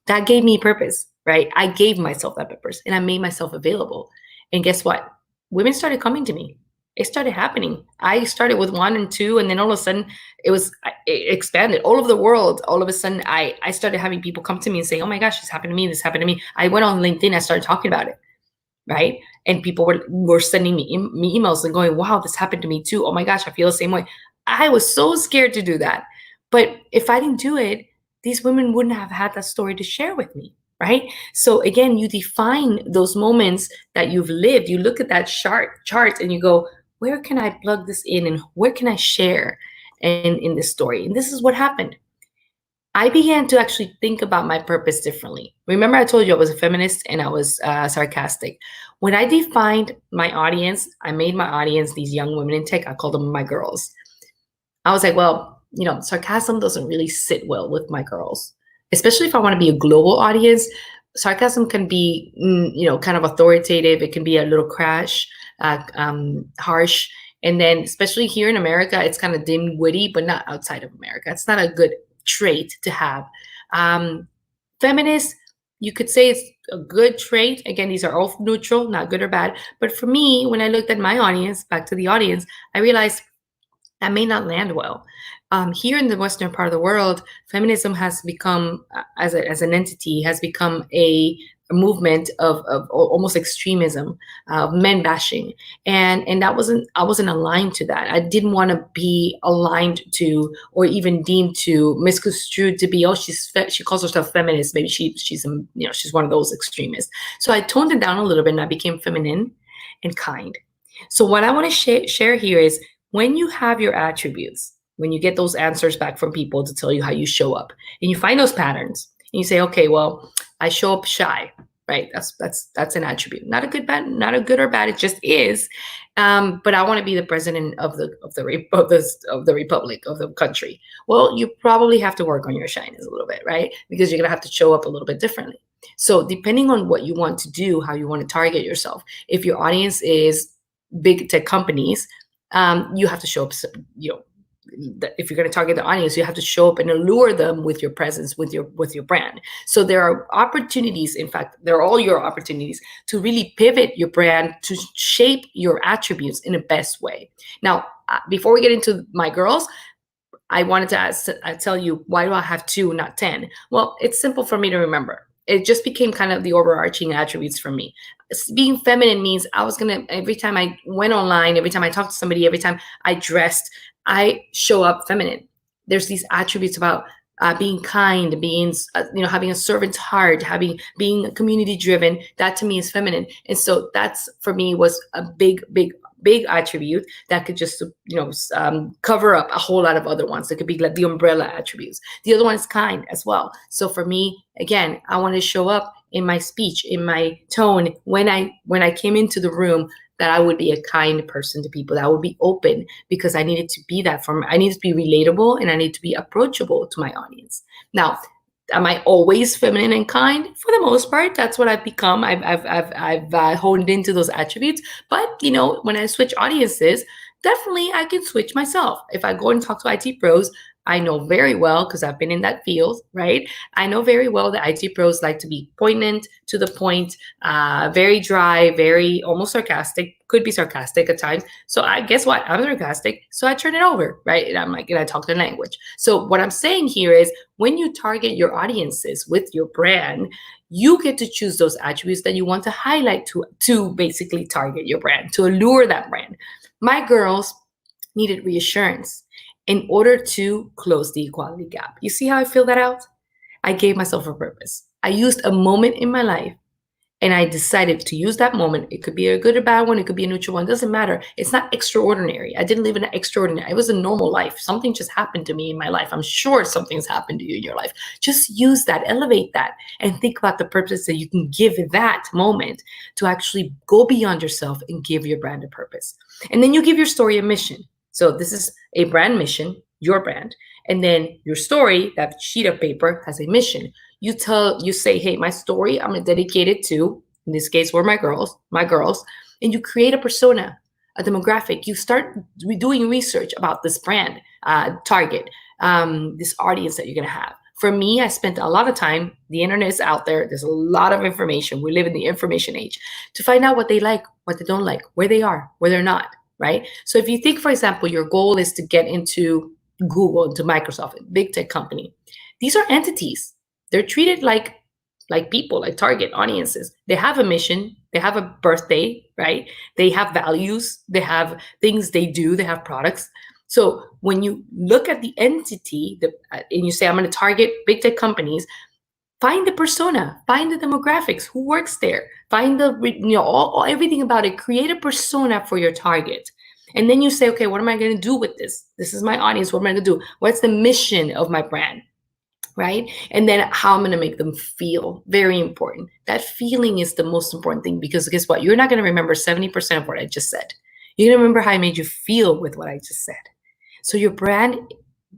S2: That gave me purpose, right? I gave myself that purpose and I made myself available. And guess what? Women started coming to me. It started happening. I started with 1 and 2, and then all of a sudden it expanded all over the world. All of a sudden I started having people come to me and say, oh my gosh, this happened to me. This happened to me. I went on LinkedIn. I started talking about it. Right. And people were sending me emails and going, wow, this happened to me too. Oh my gosh, I feel the same way. I was so scared to do that. But if I didn't do it, these women wouldn't have had that story to share with me. Right. So again, you define those moments that you've lived. You look at that chart and you go, where can I plug this in and where can I share in this story? And this is what happened. I began to actually think about my purpose differently. Remember, I told you I was a feminist and I was sarcastic. When I defined my audience, I made my audience these young women in tech. I called them my girls. I was like, well, sarcasm doesn't really sit well with my girls, especially if I want to be a global audience. Sarcasm can be, kind of authoritative. It can be a little harsh. And then especially here in America, it's kind of dim-witty, but not outside of America. It's not a good trait to have. Feminist, you could say it's a good trait. Again, these are all neutral, not good or bad. But for me, when I looked at my audience, back to the audience, I realized that may not land well. Here in the Western part of the world, feminism has become, as an entity, has become a movement of almost extremism, of men bashing, and I wasn't aligned to that. I didn't want to be aligned to, or even deemed to, misconstrued to be, oh, she calls herself feminist, maybe she's one of those extremists. So I toned it down a little bit, and I became feminine and kind. So what I want to share here is, when you have your attributes, when you get those answers back from people to tell you how you show up, and you find those patterns, and you say, okay, well, I show up shy, right? That's an attribute, not a good or bad. It just is. But I want to be the president of the republic, of the country. Well, you probably have to work on your shyness a little bit, right? Because you're gonna have to show up a little bit differently. So depending on what you want to do, how you want to target yourself, if your audience is big tech companies, you have to show up, if you're going to target the audience, you have to show up and allure them with your presence, with your brand. So there are opportunities, in fact, they're all your opportunities to really pivot your brand, to shape your attributes in the best way. Now, before we get into my girls, I wanted to tell you, why do I have 2, not 10? Well, it's simple for me to remember. It just became kind of the overarching attributes for me. Being feminine means I was going to, every time I went online, every time I talked to somebody, every time I dressed, I show up feminine. There's these attributes about being kind, being, having a servant's heart, being community driven. That to me is feminine. And so that's, for me, was a big attribute that could just, cover up a whole lot of other ones. That could be like the umbrella attributes. The other one is kind as well. So for me, again, I want to show up in my speech, in my tone, when I came into the room, that I would be a kind person to people, that I would be open, because I needed to be that I needed to be relatable, and I need to be approachable to my audience. Now, am I always feminine and kind? For the most part, that's what I've become. I've honed into those attributes. But when I switch audiences, definitely I can switch myself. If I go and talk to IT pros, I know very well, because I've been in that field, right? I know very well that IT pros like to be poignant, to the point, very dry, very almost sarcastic, could be sarcastic at times. So guess what? I'm sarcastic, so I turn it over, right? And I talk their language. So what I'm saying here is, when you target your audiences with your brand, you get to choose those attributes that you want to highlight to basically target your brand, to allure that brand. My girls needed reassurance in order to close the equality gap. You see how I fill that out? I gave myself a purpose. I used a moment in my life, and I decided to use that moment. It could be a good or bad one. It could be a neutral one. It doesn't matter. It's not extraordinary. I didn't live in an extraordinary. It was a normal life. Something just happened to me in my life. I'm sure something's happened to you in your life. Just use that, elevate that, and think about the purpose that you can give that moment to actually go beyond yourself and give your brand a purpose. And then you give your story a mission. So this is a brand mission, your brand. And then your story, that sheet of paper, has a mission. You say, hey, my story, I'm going to dedicate it to, in this case, were my girls, and you create a persona, a demographic. You start doing research about this brand, target, this audience that you're going to have. For me, I spent a lot of time, the internet is out there, there's a lot of information. We live in the information age, to find out what they like, what they don't like, where they are, where they're not. Right? So if you think, for example, your goal is to get into Google, into Microsoft, a big tech company, these are entities. They're treated like people, like target audiences. They have a mission. They have a birthday, right? They have values. They have things they do. They have products. So when you look at the entity and you say, I'm going to target big tech companies, find the persona, find the demographics, who works there, find everything about it, create a persona for your target. And then you say, okay, what am I going to do with this? This is my audience. What am I going to do? What's the mission of my brand? Right? And then how I'm going to make them feel. Very important. That feeling is the most important thing, because guess what? You're not going to remember 70% of what I just said. You're going to remember how I made you feel with what I just said. So your brand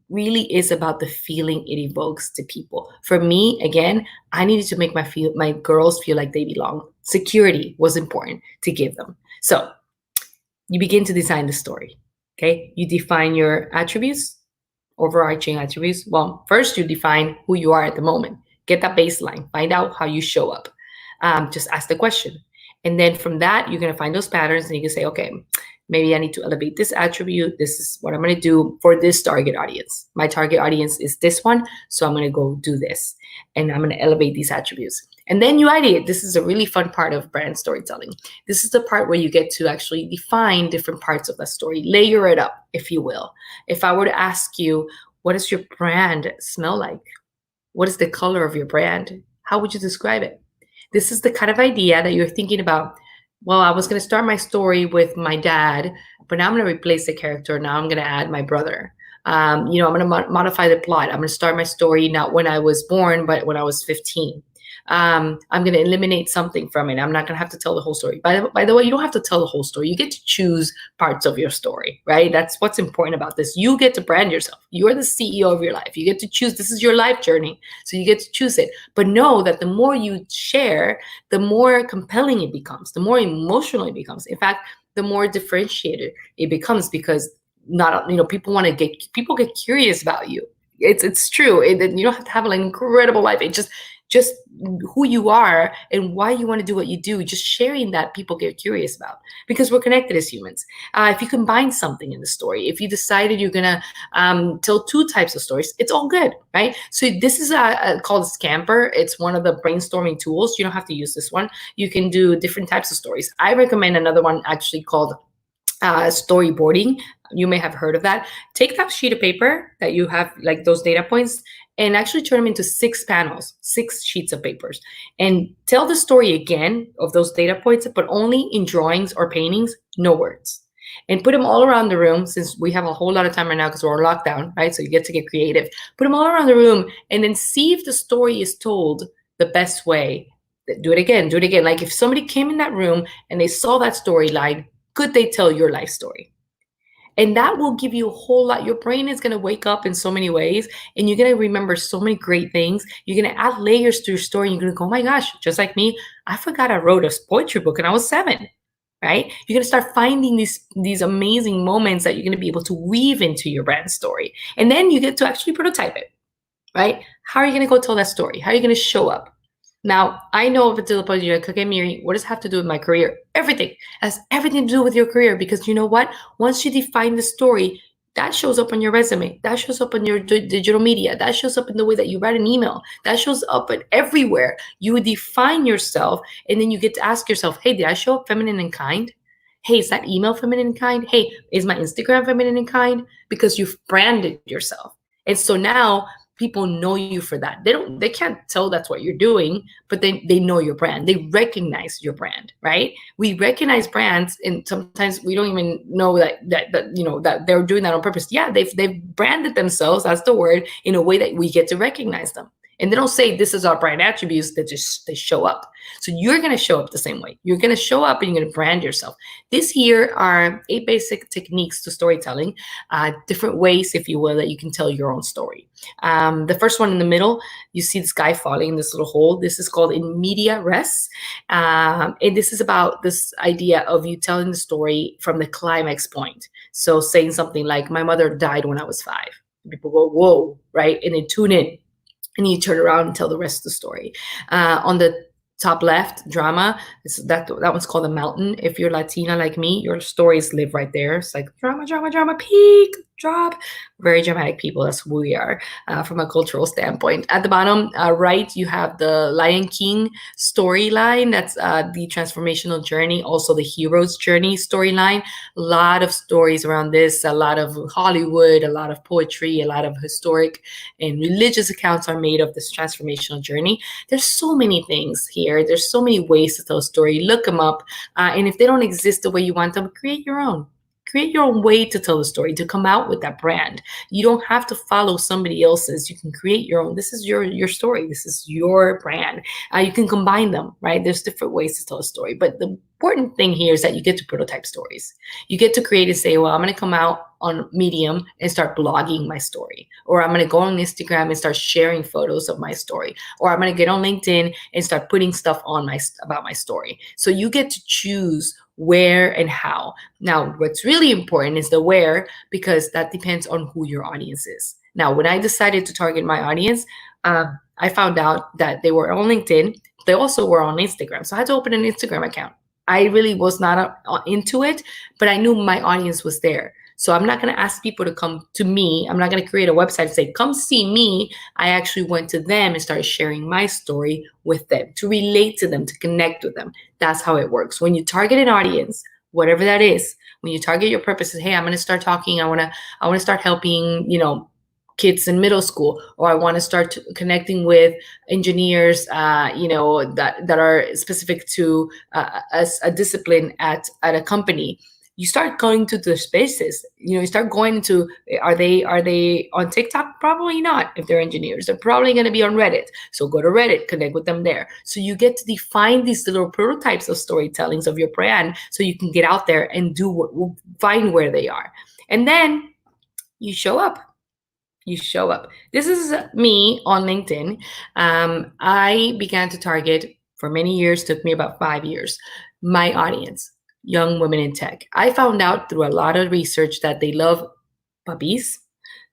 S2: really is about the feeling it evokes to people. For me, again, I needed to make my girls feel like they belong. Security was important to give them. So you begin to design the story. Okay, you define your attributes, overarching attributes. Well, first you define who you are at the moment. Get that baseline. Find out how you show up. Just ask the question. And then from that, you're going to find those patterns, and you can say, okay, maybe I need to elevate this attribute. This is what I'm going to do for this target audience. My target audience is this one, so I'm going to go do this, and I'm going to elevate these attributes. And then you ideate. This is a really fun part of brand storytelling. This is the part where you get to actually define different parts of the story, layer it up, if you will. If I were to ask you, what does your brand smell like? What is the color of your brand? How would you describe it? This is the kind of idea that you're thinking about. Well, I was going to start my story with my dad, but now I'm going to replace the character. Now I'm going to add my brother. I'm going to modify the plot. I'm going to start my story not when I was born, but when I was 15. I'm going to eliminate something from it. I'm not going to have to tell the whole story. By the way, you don't have to tell the whole story. You get to choose parts of your story, right? That's what's important about this. You get to brand yourself. You're the CEO of your life. You get to choose. This is your life journey. So you get to choose it. But know that the more you share, the more compelling it becomes, the more emotional it becomes. In fact, the more differentiated it becomes, because people get curious about you. It's true. You don't have to have an incredible life. It just who you are and why you want to do what you do, just sharing that people get curious about, because we're connected as humans. If you combine something in the story, if you decided you're going to tell two types of stories, it's all good, right? So this is called Scamper. It's one of the brainstorming tools. You don't have to use this one. You can do different types of stories. I recommend another one actually called storyboarding. You may have heard of that. Take that sheet of paper that you have, like those data points, and actually turn them into 6 panels, 6 sheets of papers, and tell the story again of those data points, but only in drawings or paintings, no words. And put them all around the room, since we have a whole lot of time right now because we're on lockdown, right? So you get to get creative. Put them all around the room and then see if the story is told the best way. Do it again. Like if somebody came in that room and they saw that storyline, could they tell your life story? And that will give you a whole lot. Your brain is going to wake up in so many ways, and you're going to remember so many great things. You're going to add layers to your story. And you're going to go, oh my gosh, just like me, I forgot I wrote a poetry book and I was 7, right? You're going to start finding these amazing moments that you're going to be able to weave into your brand story. And then you get to actually prototype it, right? How are you going to go tell that story? How are you going to show up? Now, I know up until the point you're like, okay, Miri, what does it have to do with my career? Everything. It has everything to do with your career, because you know what? Once you define the story, that shows up on your resume. That shows up on your digital media. That shows up in the way that you write an email. That shows up everywhere. You define yourself, and then you get to ask yourself, hey, did I show up feminine and kind? Hey, is that email feminine and kind? Hey, is my Instagram feminine and kind? Because you've branded yourself. And so now people know you for that. They can't tell that's what you're doing, but they know your brand. They recognize your brand, right? We recognize brands, and sometimes we don't even know that they're doing that on purpose. Yeah, they've branded themselves, that's the word, in a way that we get to recognize them. And they don't say this is our brand attributes, they show up. So you're going to show up the same way. You're going to show up and you're going to brand yourself. This here are 8 basic techniques to storytelling, different ways, if you will, that you can tell your own story. The first one in the middle, you see this guy falling in this little hole. This is called in media res. And this is about this idea of you telling the story from the climax point. So saying something like, my mother died when I was 5. People go, whoa, right? And they tune in. And you turn around and tell the rest of the story. On the top left, drama, that one's called The Mountain. If you're Latina like me, your stories live right there. It's like drama, peak, drop. Very dramatic people. That's who we are from a cultural standpoint. At the bottom right, you have the Lion King storyline. That's the transformational journey, also the hero's journey storyline. A lot of stories around this, a lot of Hollywood, a lot of poetry, a lot of historic and religious accounts are made of this transformational journey. There's so many things here. There's so many ways to tell a story. Look them up. And if they don't exist the way you want them, create your own. Create your own way to tell the story, to come out with that brand. You don't have to follow somebody else's. You can create your own. This is your story. This is your brand. You can combine them, right? There's different ways to tell a story. But the important thing here is that you get to prototype stories. You get to create and say, well, I'm going to come out on Medium and start blogging my story. Or I'm going to go on Instagram and start sharing photos of my story. Or I'm going to get on LinkedIn and start putting stuff on about my story. So you get to choose where and how. Now, what's really important is the where, because that depends on who your audience is. Now, when I decided to target my audience, I found out that they were on LinkedIn. They also were on Instagram. So I had to open an Instagram account. I really was not into it, but I knew my audience was there. So I'm not going to ask people to come to me. I'm not going to create a website and say, come see me. I actually went to them and started sharing my story with them to relate to them, to connect with them. That's how it works. When you target an audience, whatever that is, when you target your purpose is, hey, I'm going to start talking. I want to start helping, kids in middle school, or I want to start connecting with engineers, that are specific to a discipline at a company. You start going to the spaces. You start going to, are they on TikTok? Probably not. If they're engineers, they're probably going to be on Reddit. So go to Reddit, connect with them there. So you get to define these little prototypes of storytellings of your brand, so you can get out there and find where they are, and then you show up. This is me on LinkedIn. I began to target for many years, took me about 5 years, my audience, young women in tech. I found out through a lot of research that they love puppies.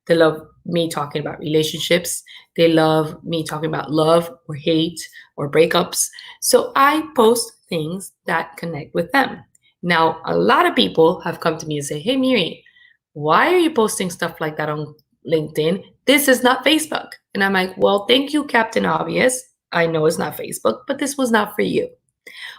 S2: They love me talking about relationships. They love me talking about love or hate or breakups. So I post things that connect with them. Now, a lot of people have come to me and say, hey, Miri, why are you posting stuff like that on LinkedIn? This is not Facebook. And I'm like, well, thank you, Captain Obvious. I know it's not Facebook, but this was not for you.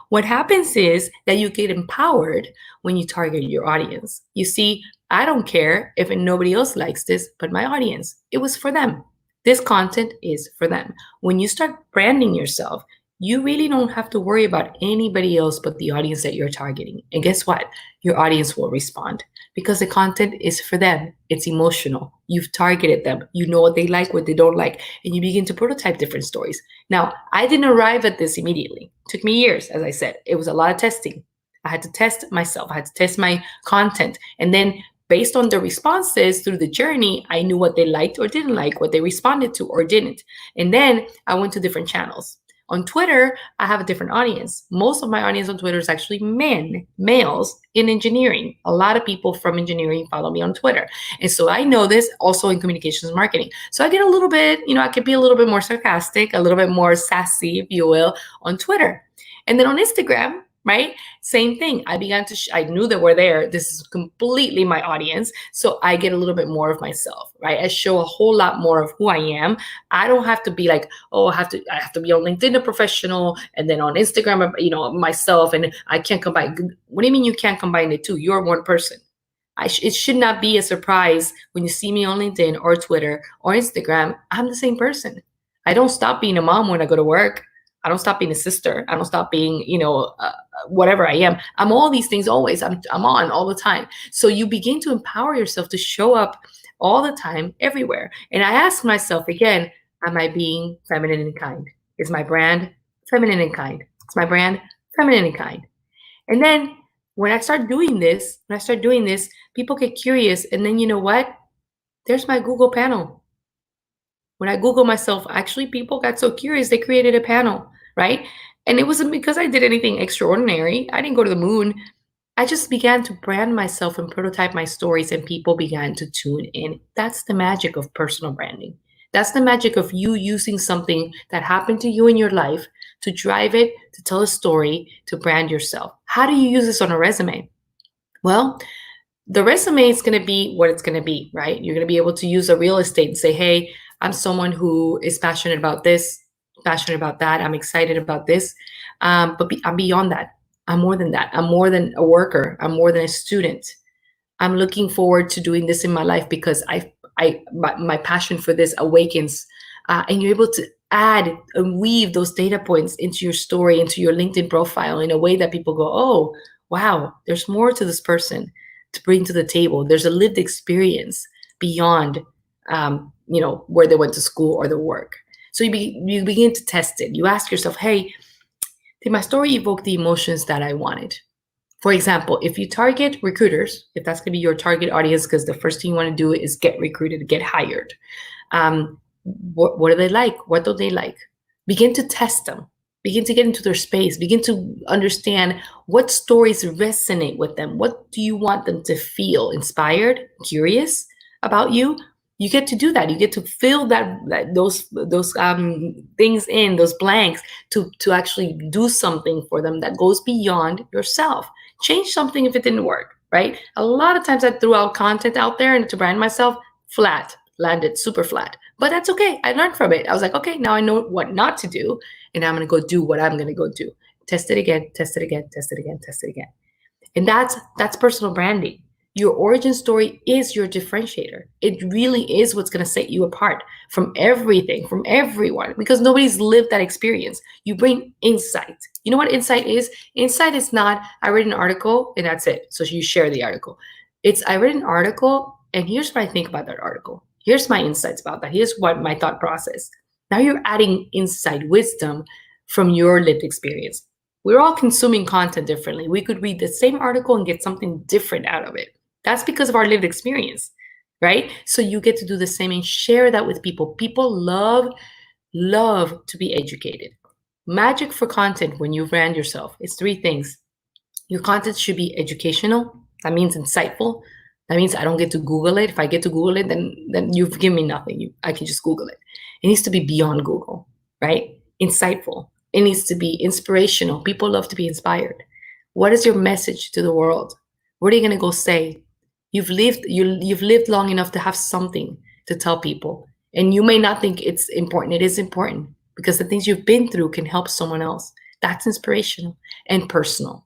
S2: What happens is that you get empowered when you target your audience. You see, I don't care if nobody else likes this, but my audience, it was for them. This content is for them. When you start branding yourself, you really don't have to worry about anybody else but the audience that you're targeting. And guess what? Your audience will respond because the content is for them. It's emotional. You've targeted them. You know what they like, what they don't like, and you begin to prototype different stories. Now, I didn't arrive at this immediately. It took me years, as I said. It was a lot of testing. I had to test myself. I had to test my content. And then based on the responses through the journey, I knew what they liked or didn't like, what they responded to or didn't. And then I went to different channels. On Twitter, I have a different audience. Most of my audience on Twitter is actually males in engineering. A lot of people from engineering follow me on Twitter. And so I know this also in communications marketing. So I get a little bit, I could be a little bit more sarcastic, a little bit more sassy, if you will, on Twitter. And then on Instagram, right? Same thing. I began to, I knew they were there. This is completely my audience. So I get a little bit more of myself, right? I show a whole lot more of who I am. I don't have to be like, oh, I have to be on LinkedIn a professional and then on Instagram, myself, and I can't combine. What do you mean you can't combine the two? You're one person. It should not be a surprise when you see me on LinkedIn or Twitter or Instagram. I'm the same person. I don't stop being a mom when I go to work. I don't stop being a sister. I don't stop being, whatever I am. I'm all these things always. I'm on all the time. So you begin to empower yourself to show up all the time, everywhere. And I ask myself again, am I being feminine and kind? Is my brand feminine and kind? Is my brand feminine and kind? And then when I start doing this, people get curious. And then you know what? There's my Google panel. When I Google myself, actually people got so curious, they created a panel, right? And it wasn't because I did anything extraordinary. I didn't go to the moon. I just began to brand myself and prototype my stories, and people began to tune in. That's the magic of personal branding. That's the magic of you using something that happened to you in your life to drive it, to tell a story, to brand yourself. How do you use this on a resume? Well, the resume is going to be what it's going to be, right? You're going to be able to use a real estate and say, hey, I'm someone who is passionate about this, passionate about that. I'm excited about this. I'm beyond that. I'm more than that. I'm more than a worker. I'm more than a student. I'm looking forward to doing this in my life because my passion for this awakens. And you're able to add and weave those data points into your story, into your LinkedIn profile in a way that people go, oh, wow, there's more to this person to bring to the table. There's a lived experience beyond where they went to school or their work. So you begin to test it. You ask yourself, hey, did my story evoke the emotions that I wanted? For example, if you target recruiters, if that's going to be your target audience, because the first thing you want to do is get recruited, get hired. What do they like? What don't they like? Begin to test them. Begin to get into their space. Begin to understand what stories resonate with them. What do you want them to feel? Inspired, curious about you? You get to do that. You get to fill those things in, those blanks, to actually do something for them that goes beyond yourself. Change something if it didn't work, right? A lot of times I threw out content out there and to brand myself, flat, landed super flat. But that's okay. I learned from it. I was like, okay, now I know what not to do, and I'm gonna go do what I'm gonna go do. Test it again, test it again, test it again, test it again. And that's personal branding. Your origin story is your differentiator. It really is what's going to set you apart from everything, from everyone, because nobody's lived that experience. You bring insight. You know what insight is? Insight is not, I read an article and that's it. So you share the article. It's, I read an article and here's what I think about that article. Here's my insights about that. Here's what my thought process. Now you're adding insight, wisdom from your lived experience. We're all consuming content differently. We could read the same article and get something different out of it. That's because of our lived experience, right? So you get to do the same and share that with people. People love to be educated. Magic for content when you brand yourself is 3 things. Your content should be educational. That means insightful. That means I don't get to Google it. If I get to Google it, then you've given me nothing. I can just Google it. It needs to be beyond Google, right? Insightful. It needs to be inspirational. People love to be inspired. What is your message to the world? What are you going to go say? You've lived long enough to have something to tell people. And you may not think it's important. It is important because the things you've been through can help someone else. That's inspirational and personal.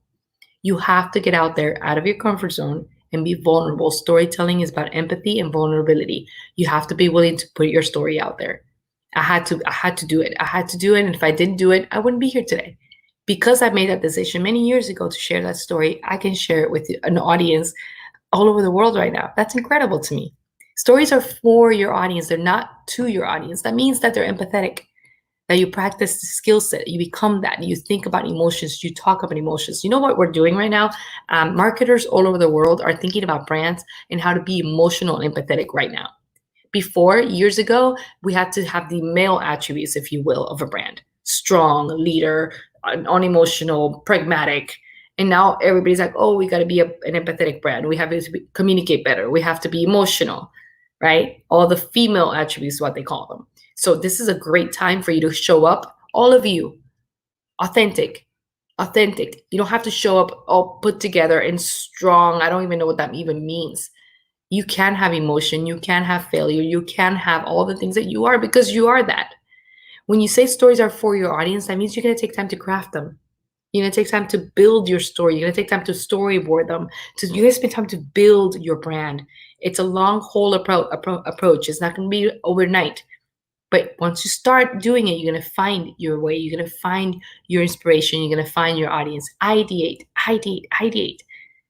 S2: You have to get out there, out of your comfort zone, and be vulnerable. Storytelling is about empathy and vulnerability. You have to be willing to put your story out there. I had to do it. I had to do it. And if I didn't do it, I wouldn't be here today. Because I made that decision many years ago to share that story, I can share it with an audience all over the world right now. That's incredible to me. Stories are for your audience. They're not to your audience. That means that they're empathetic, that you practice the skill set. You become that. You think about emotions. You talk about emotions. You know what we're doing right now? Marketers all over the world are thinking about brands and how to be emotional and empathetic right now. Before, years ago, we had to have the male attributes, if you will, of a brand. Strong, leader, unemotional, pragmatic. And now everybody's like, oh, we got to be an empathetic brand. We have to communicate better. We have to be emotional, right? All the female attributes, what they call them. So this is a great time for you to show up, all of you, authentic. You don't have to show up all put together and strong. I don't even know what that even means. You can have emotion. You can have failure. You can have all the things that you are because you are that. When you say stories are for your audience, that means you're going to take time to craft them. You're going to take time to build your story. You're going to take time to storyboard them. You're going to spend time to build your brand. It's a long haul approach. It's not going to be overnight. But once you start doing it, you're going to find your way. You're going to find your inspiration. You're going to find your audience. Ideate.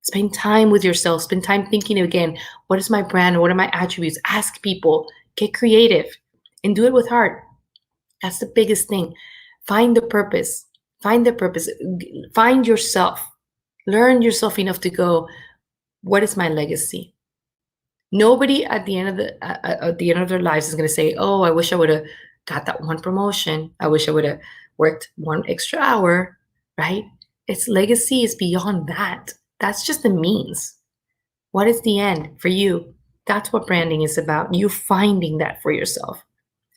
S2: Spend time with yourself. Spend time thinking again, what is my brand? What are my attributes? Ask people. Get creative. And do it with heart. That's the biggest thing. Find the purpose. Find yourself. Learn yourself enough to go, what is my legacy? Nobody at the end of their lives is going to say, oh, I wish I would have got that one promotion. I wish I would have worked one extra hour, right? Its legacy is beyond that. That's just the means. What is the end for you? That's what branding is about. You finding that for yourself.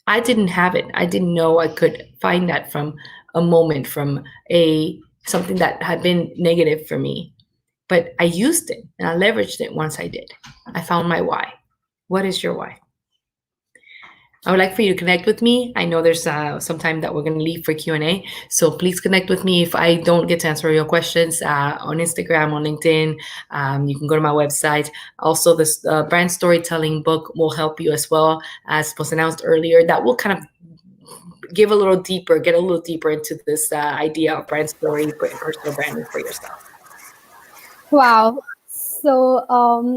S2: I didn't have it. I didn't know I could find that from a moment, from something that had been negative for me. But I used it and I leveraged it once I did. I found my why. What is your why? I would like for you to connect with me. I know there's some time that we're going to leave for Q&A. So please connect with me if I don't get to answer your questions on Instagram, on LinkedIn. You can go to my website. Also, this brand storytelling book will help you as well, as was announced earlier. That will kind of get a little deeper into this idea of brand story, personal branding for yourself.
S1: Wow. So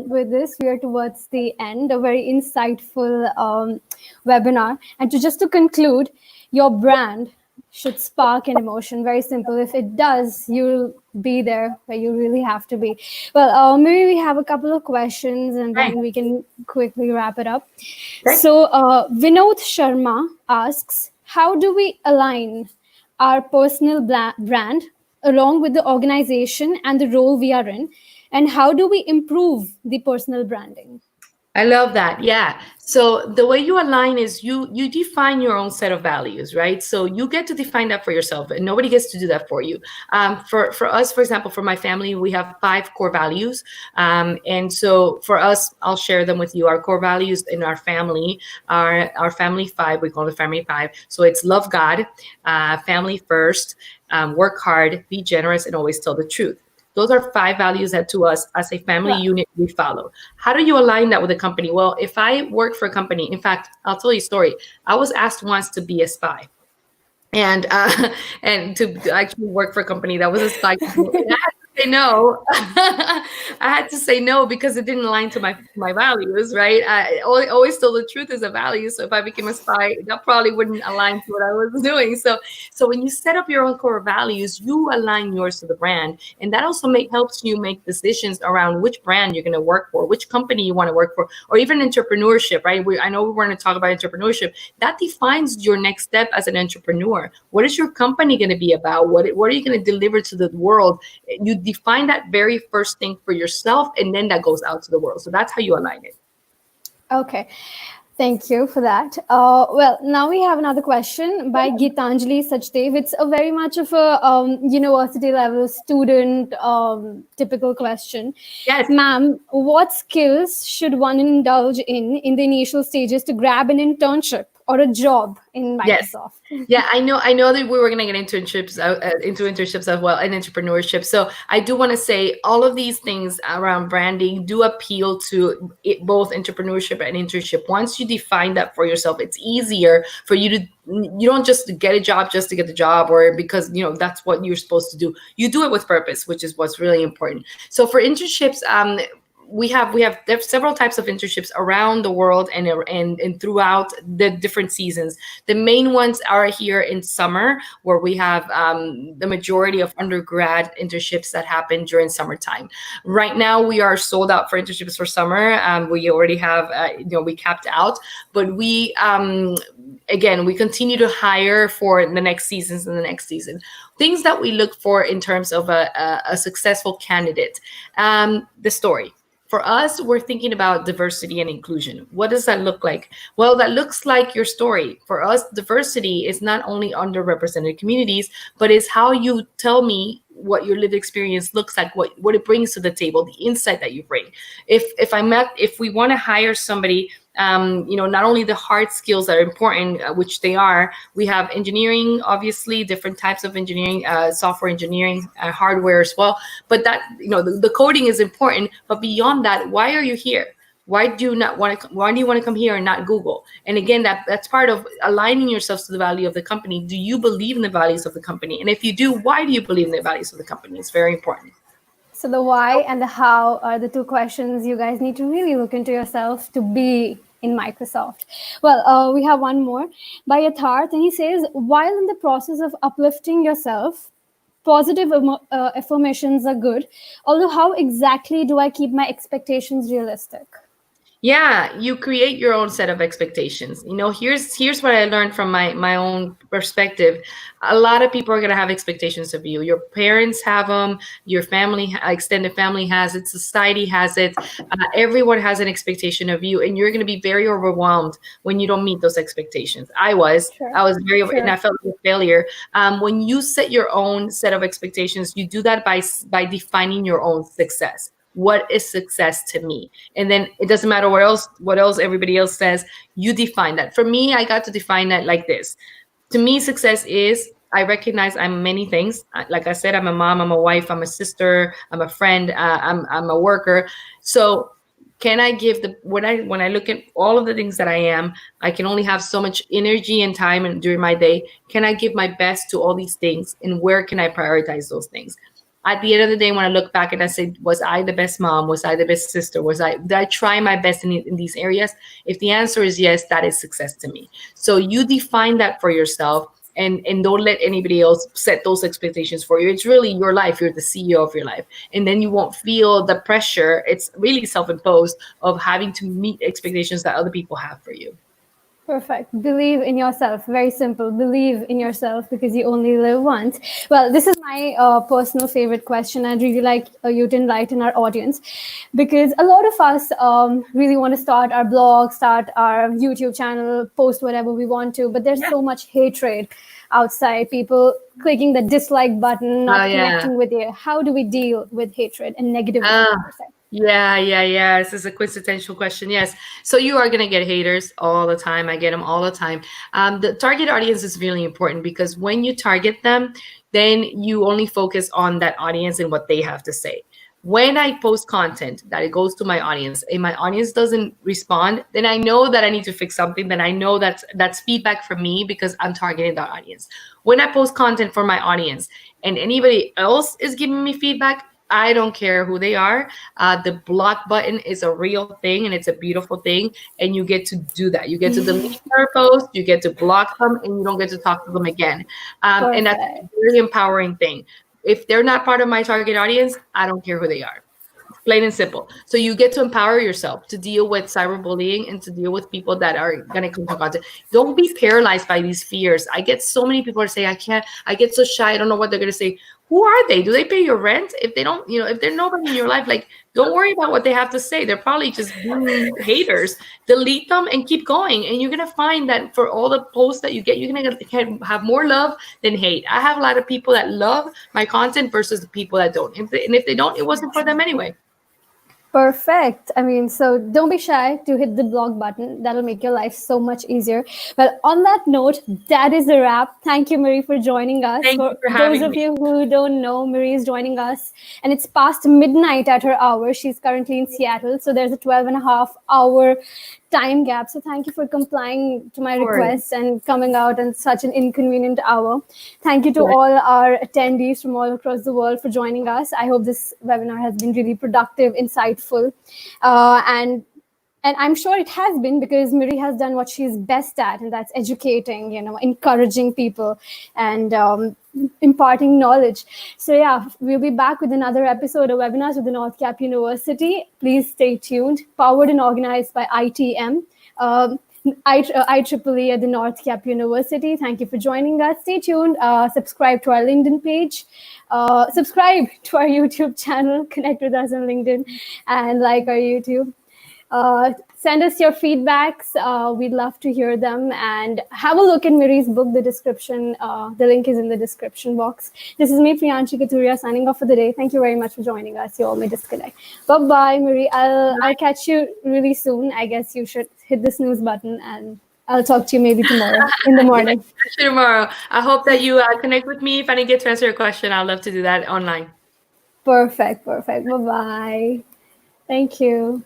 S1: with this, we are towards the end, a very insightful webinar. And to conclude, your brand should spark an emotion. Very simple. If it does, you'll be there where you really have to be. Well, maybe we have a couple of questions and then we can quickly wrap it up. Right. So Vinod Sharma asks, how do we align our personal brand along with the organization and the role we are in? And how do we improve the personal branding?
S2: I love that. Yeah. So the way you align is you define your own set of values, right? So you get to define that for yourself, and nobody gets to do that for you. For us, for example, for my family, we have 5 core values, and so for us, I'll share them with you. Our core values in our family are our family 5. We call it family 5. So it's love God, family first, work hard, be generous, and always tell the truth. Those are 5 values that to us as a family
S1: Wow.
S2: unit we follow. How do you align that with a company? Well, if I work for a company, in fact, I'll tell you a story. I was asked once to be a spy and and to actually work for a company that was a spy company. And I had to say no. I had to say no because it didn't align to my values, right? I always tell the truth is a value. So if I became a spy, that probably wouldn't align to what I was doing. So when you set up your own core values, you align yours to the brand, and that also helps you make decisions around which brand you're going to work for, which company you want to work for, or even entrepreneurship, right? I know we want to talk about entrepreneurship. That defines your next step as an entrepreneur. What is your company going to be about? What are you going to deliver to the world? You define that very first thing for yourself, and then that goes out to the world. So that's how you align it.
S1: Okay. Thank you for that. Well, now we have another question by Gitanjali Sachdev. It's a very much of a university level student typical question.
S2: Yes.
S1: Ma'am, what skills should one indulge in the initial stages to grab an internship or a job in Microsoft?
S2: Yes. Yeah, I know that we were going to get into internships as well, and entrepreneurship. So I do want to say all of these things around branding do appeal to both entrepreneurship and internship. Once you define that for yourself, it's easier for you don't just get a job just to get the job, or because that's what you're supposed to do. You do it with purpose, which is what's really important. So for internships, we have several types of internships around the world and throughout the different seasons. The main ones are here in summer, where we have the majority of undergrad internships that happen during summertime. Right now, we are sold out for internships for summer. We already have, we capped out, but we again, we continue to hire for the next seasons and the next season. Things that we look for in terms of a successful candidate, the story. For us, we're thinking about diversity and inclusion. What does that look like? Well, that looks like your story. For us, diversity is not only underrepresented communities, but is how you tell me what your lived experience looks like, what it brings to the table, the insight that you bring. If we want to hire somebody, not only the hard skills that are important, which they are, we have engineering, obviously, different types of engineering, software engineering, hardware as well. But that, the coding is important. But beyond that, why are you here? Why do you want to come here and not Google? And again, that's part of aligning yourselves to the value of the company. Do you believe in the values of the company? And if you do, why do you believe in the values of the company? It's very important.
S1: So the why and the how are the 2 questions you guys need to really look into yourself to be in Microsoft. Well, we have one more by Yatharth, and he says, while in the process of uplifting yourself, positive affirmations are good. Although, how exactly do I keep my expectations realistic?
S2: Yeah, you create your own set of expectations. Here's what I learned from my own perspective. A lot of people are going to have expectations of you. Your parents have them, your family, extended family has it, society has it. Everyone has an expectation of you, and you're going to be very overwhelmed when you don't meet those expectations. I was very, and I felt like a failure. When you set your own set of expectations, you do that by defining your own success. What is success to me? And then it doesn't matter what else everybody else says. You define that. For me, I got to define that like this. To me, success is, I recognize I'm many things. Like I said, I'm a mom, I'm a wife, I'm a sister, I'm a friend, I'm a worker. So can I give when I look at all of the things that I am, I can only have so much energy and time during my day. Can I give my best to all these things? And where can I prioritize those things? At the end of the day, when I look back and I say, was I the best mom? Was I the best sister? Did I try my best in these areas? If the answer is yes, that is success to me. So you define that for yourself, and don't let anybody else set those expectations for you. It's really your life. You're the CEO of your life. And then you won't feel the pressure. It's really self-imposed of having to meet expectations that other people have for you.
S1: Perfect. Believe in yourself. Very simple. Believe in yourself because you only live once. Well, this is my personal favorite question. I'd really like you to enlighten our audience because a lot of us really want to start our blog, start our YouTube channel, post whatever we want to, but there's
S2: Yeah.
S1: so much hatred outside, people clicking the dislike button,
S2: Oh
S1: not
S2: yeah.
S1: connecting with you. How do we deal with hatred and negativity
S2: Ah,
S1: per se?
S2: yeah. This is a quintessential question. Yes. So you are going to get haters all the time. I get them all the time. The target audience is really important because when you target them, then you only focus on that audience and what they have to say. When I post content that it goes to my audience and my audience doesn't respond, then I know that I need to fix something. Then I know that's feedback from me because I'm targeting that audience. When I post content for my audience and anybody else is giving me feedback, I don't care who they are. The block button is a real thing and it's a beautiful thing. And you get to do that. You get to delete their post, you get to block them, and you don't get to talk to them again. And that's a
S1: Perfect.
S2: very empowering thing. If they're not part of my target audience, I don't care who they are. Plain and simple. So you get to empower yourself to deal with cyberbullying and to deal with people that are going to come to contact. Don't be paralyzed by these fears. I get so many people say, I can't, I get so shy. I don't know what they're going to say. Who are they? Do they pay your rent? If they don't, if they're nobody in your life, like, don't worry about what they have to say. They're probably just being haters. Delete them and keep going. And you're going to find that for all the posts that you get, you're going to have more love than hate. I have a lot of people that love my content versus the people that don't. And if they don't, it wasn't for them anyway.
S1: Perfect. I mean, so don't be shy to hit the blog button. That'll make your life so much easier. Well, on that note, that is a wrap. Thank you, Miri, for joining us.
S2: Thank
S1: For
S2: you for
S1: those
S2: having
S1: of
S2: me.
S1: you who don't know, Miri is joining us, and it's past midnight at her hour. She's currently in Seattle, so there's a 12.5 hour time gap. So thank you for complying to my
S2: Of course.
S1: request and coming out in such an inconvenient hour. Thank you to
S2: Yes.
S1: all our attendees from all across the world for joining us. I hope this webinar has been really productive, insightful, and I'm sure it has been because Miri has done what she's best at, and that's educating, encouraging people and imparting knowledge. So yeah, we'll be back with another episode of webinars with the Northcap University. Please stay tuned. Powered and organized by ITM. IEEE at the Northcap University. Thank you for joining us. Stay tuned. Subscribe to our LinkedIn page. Subscribe to our YouTube channel. Connect with us on LinkedIn and like our YouTube. Send us your feedbacks. We'd love to hear them. And have a look at Miri's book, the description. The link is in the description box. This is me, Priyanshi Kathuria, signing off for the day. Thank you very much for joining us. You all may disconnect. Bye-bye, Miri. I'll catch you really soon. I guess you should hit the snooze button, and I'll talk to you maybe tomorrow in the morning.
S2: Yeah, tomorrow. I hope that you connect with me. If I didn't get to answer your question, I'd love to do that online.
S1: Perfect. Bye-bye. Thank you.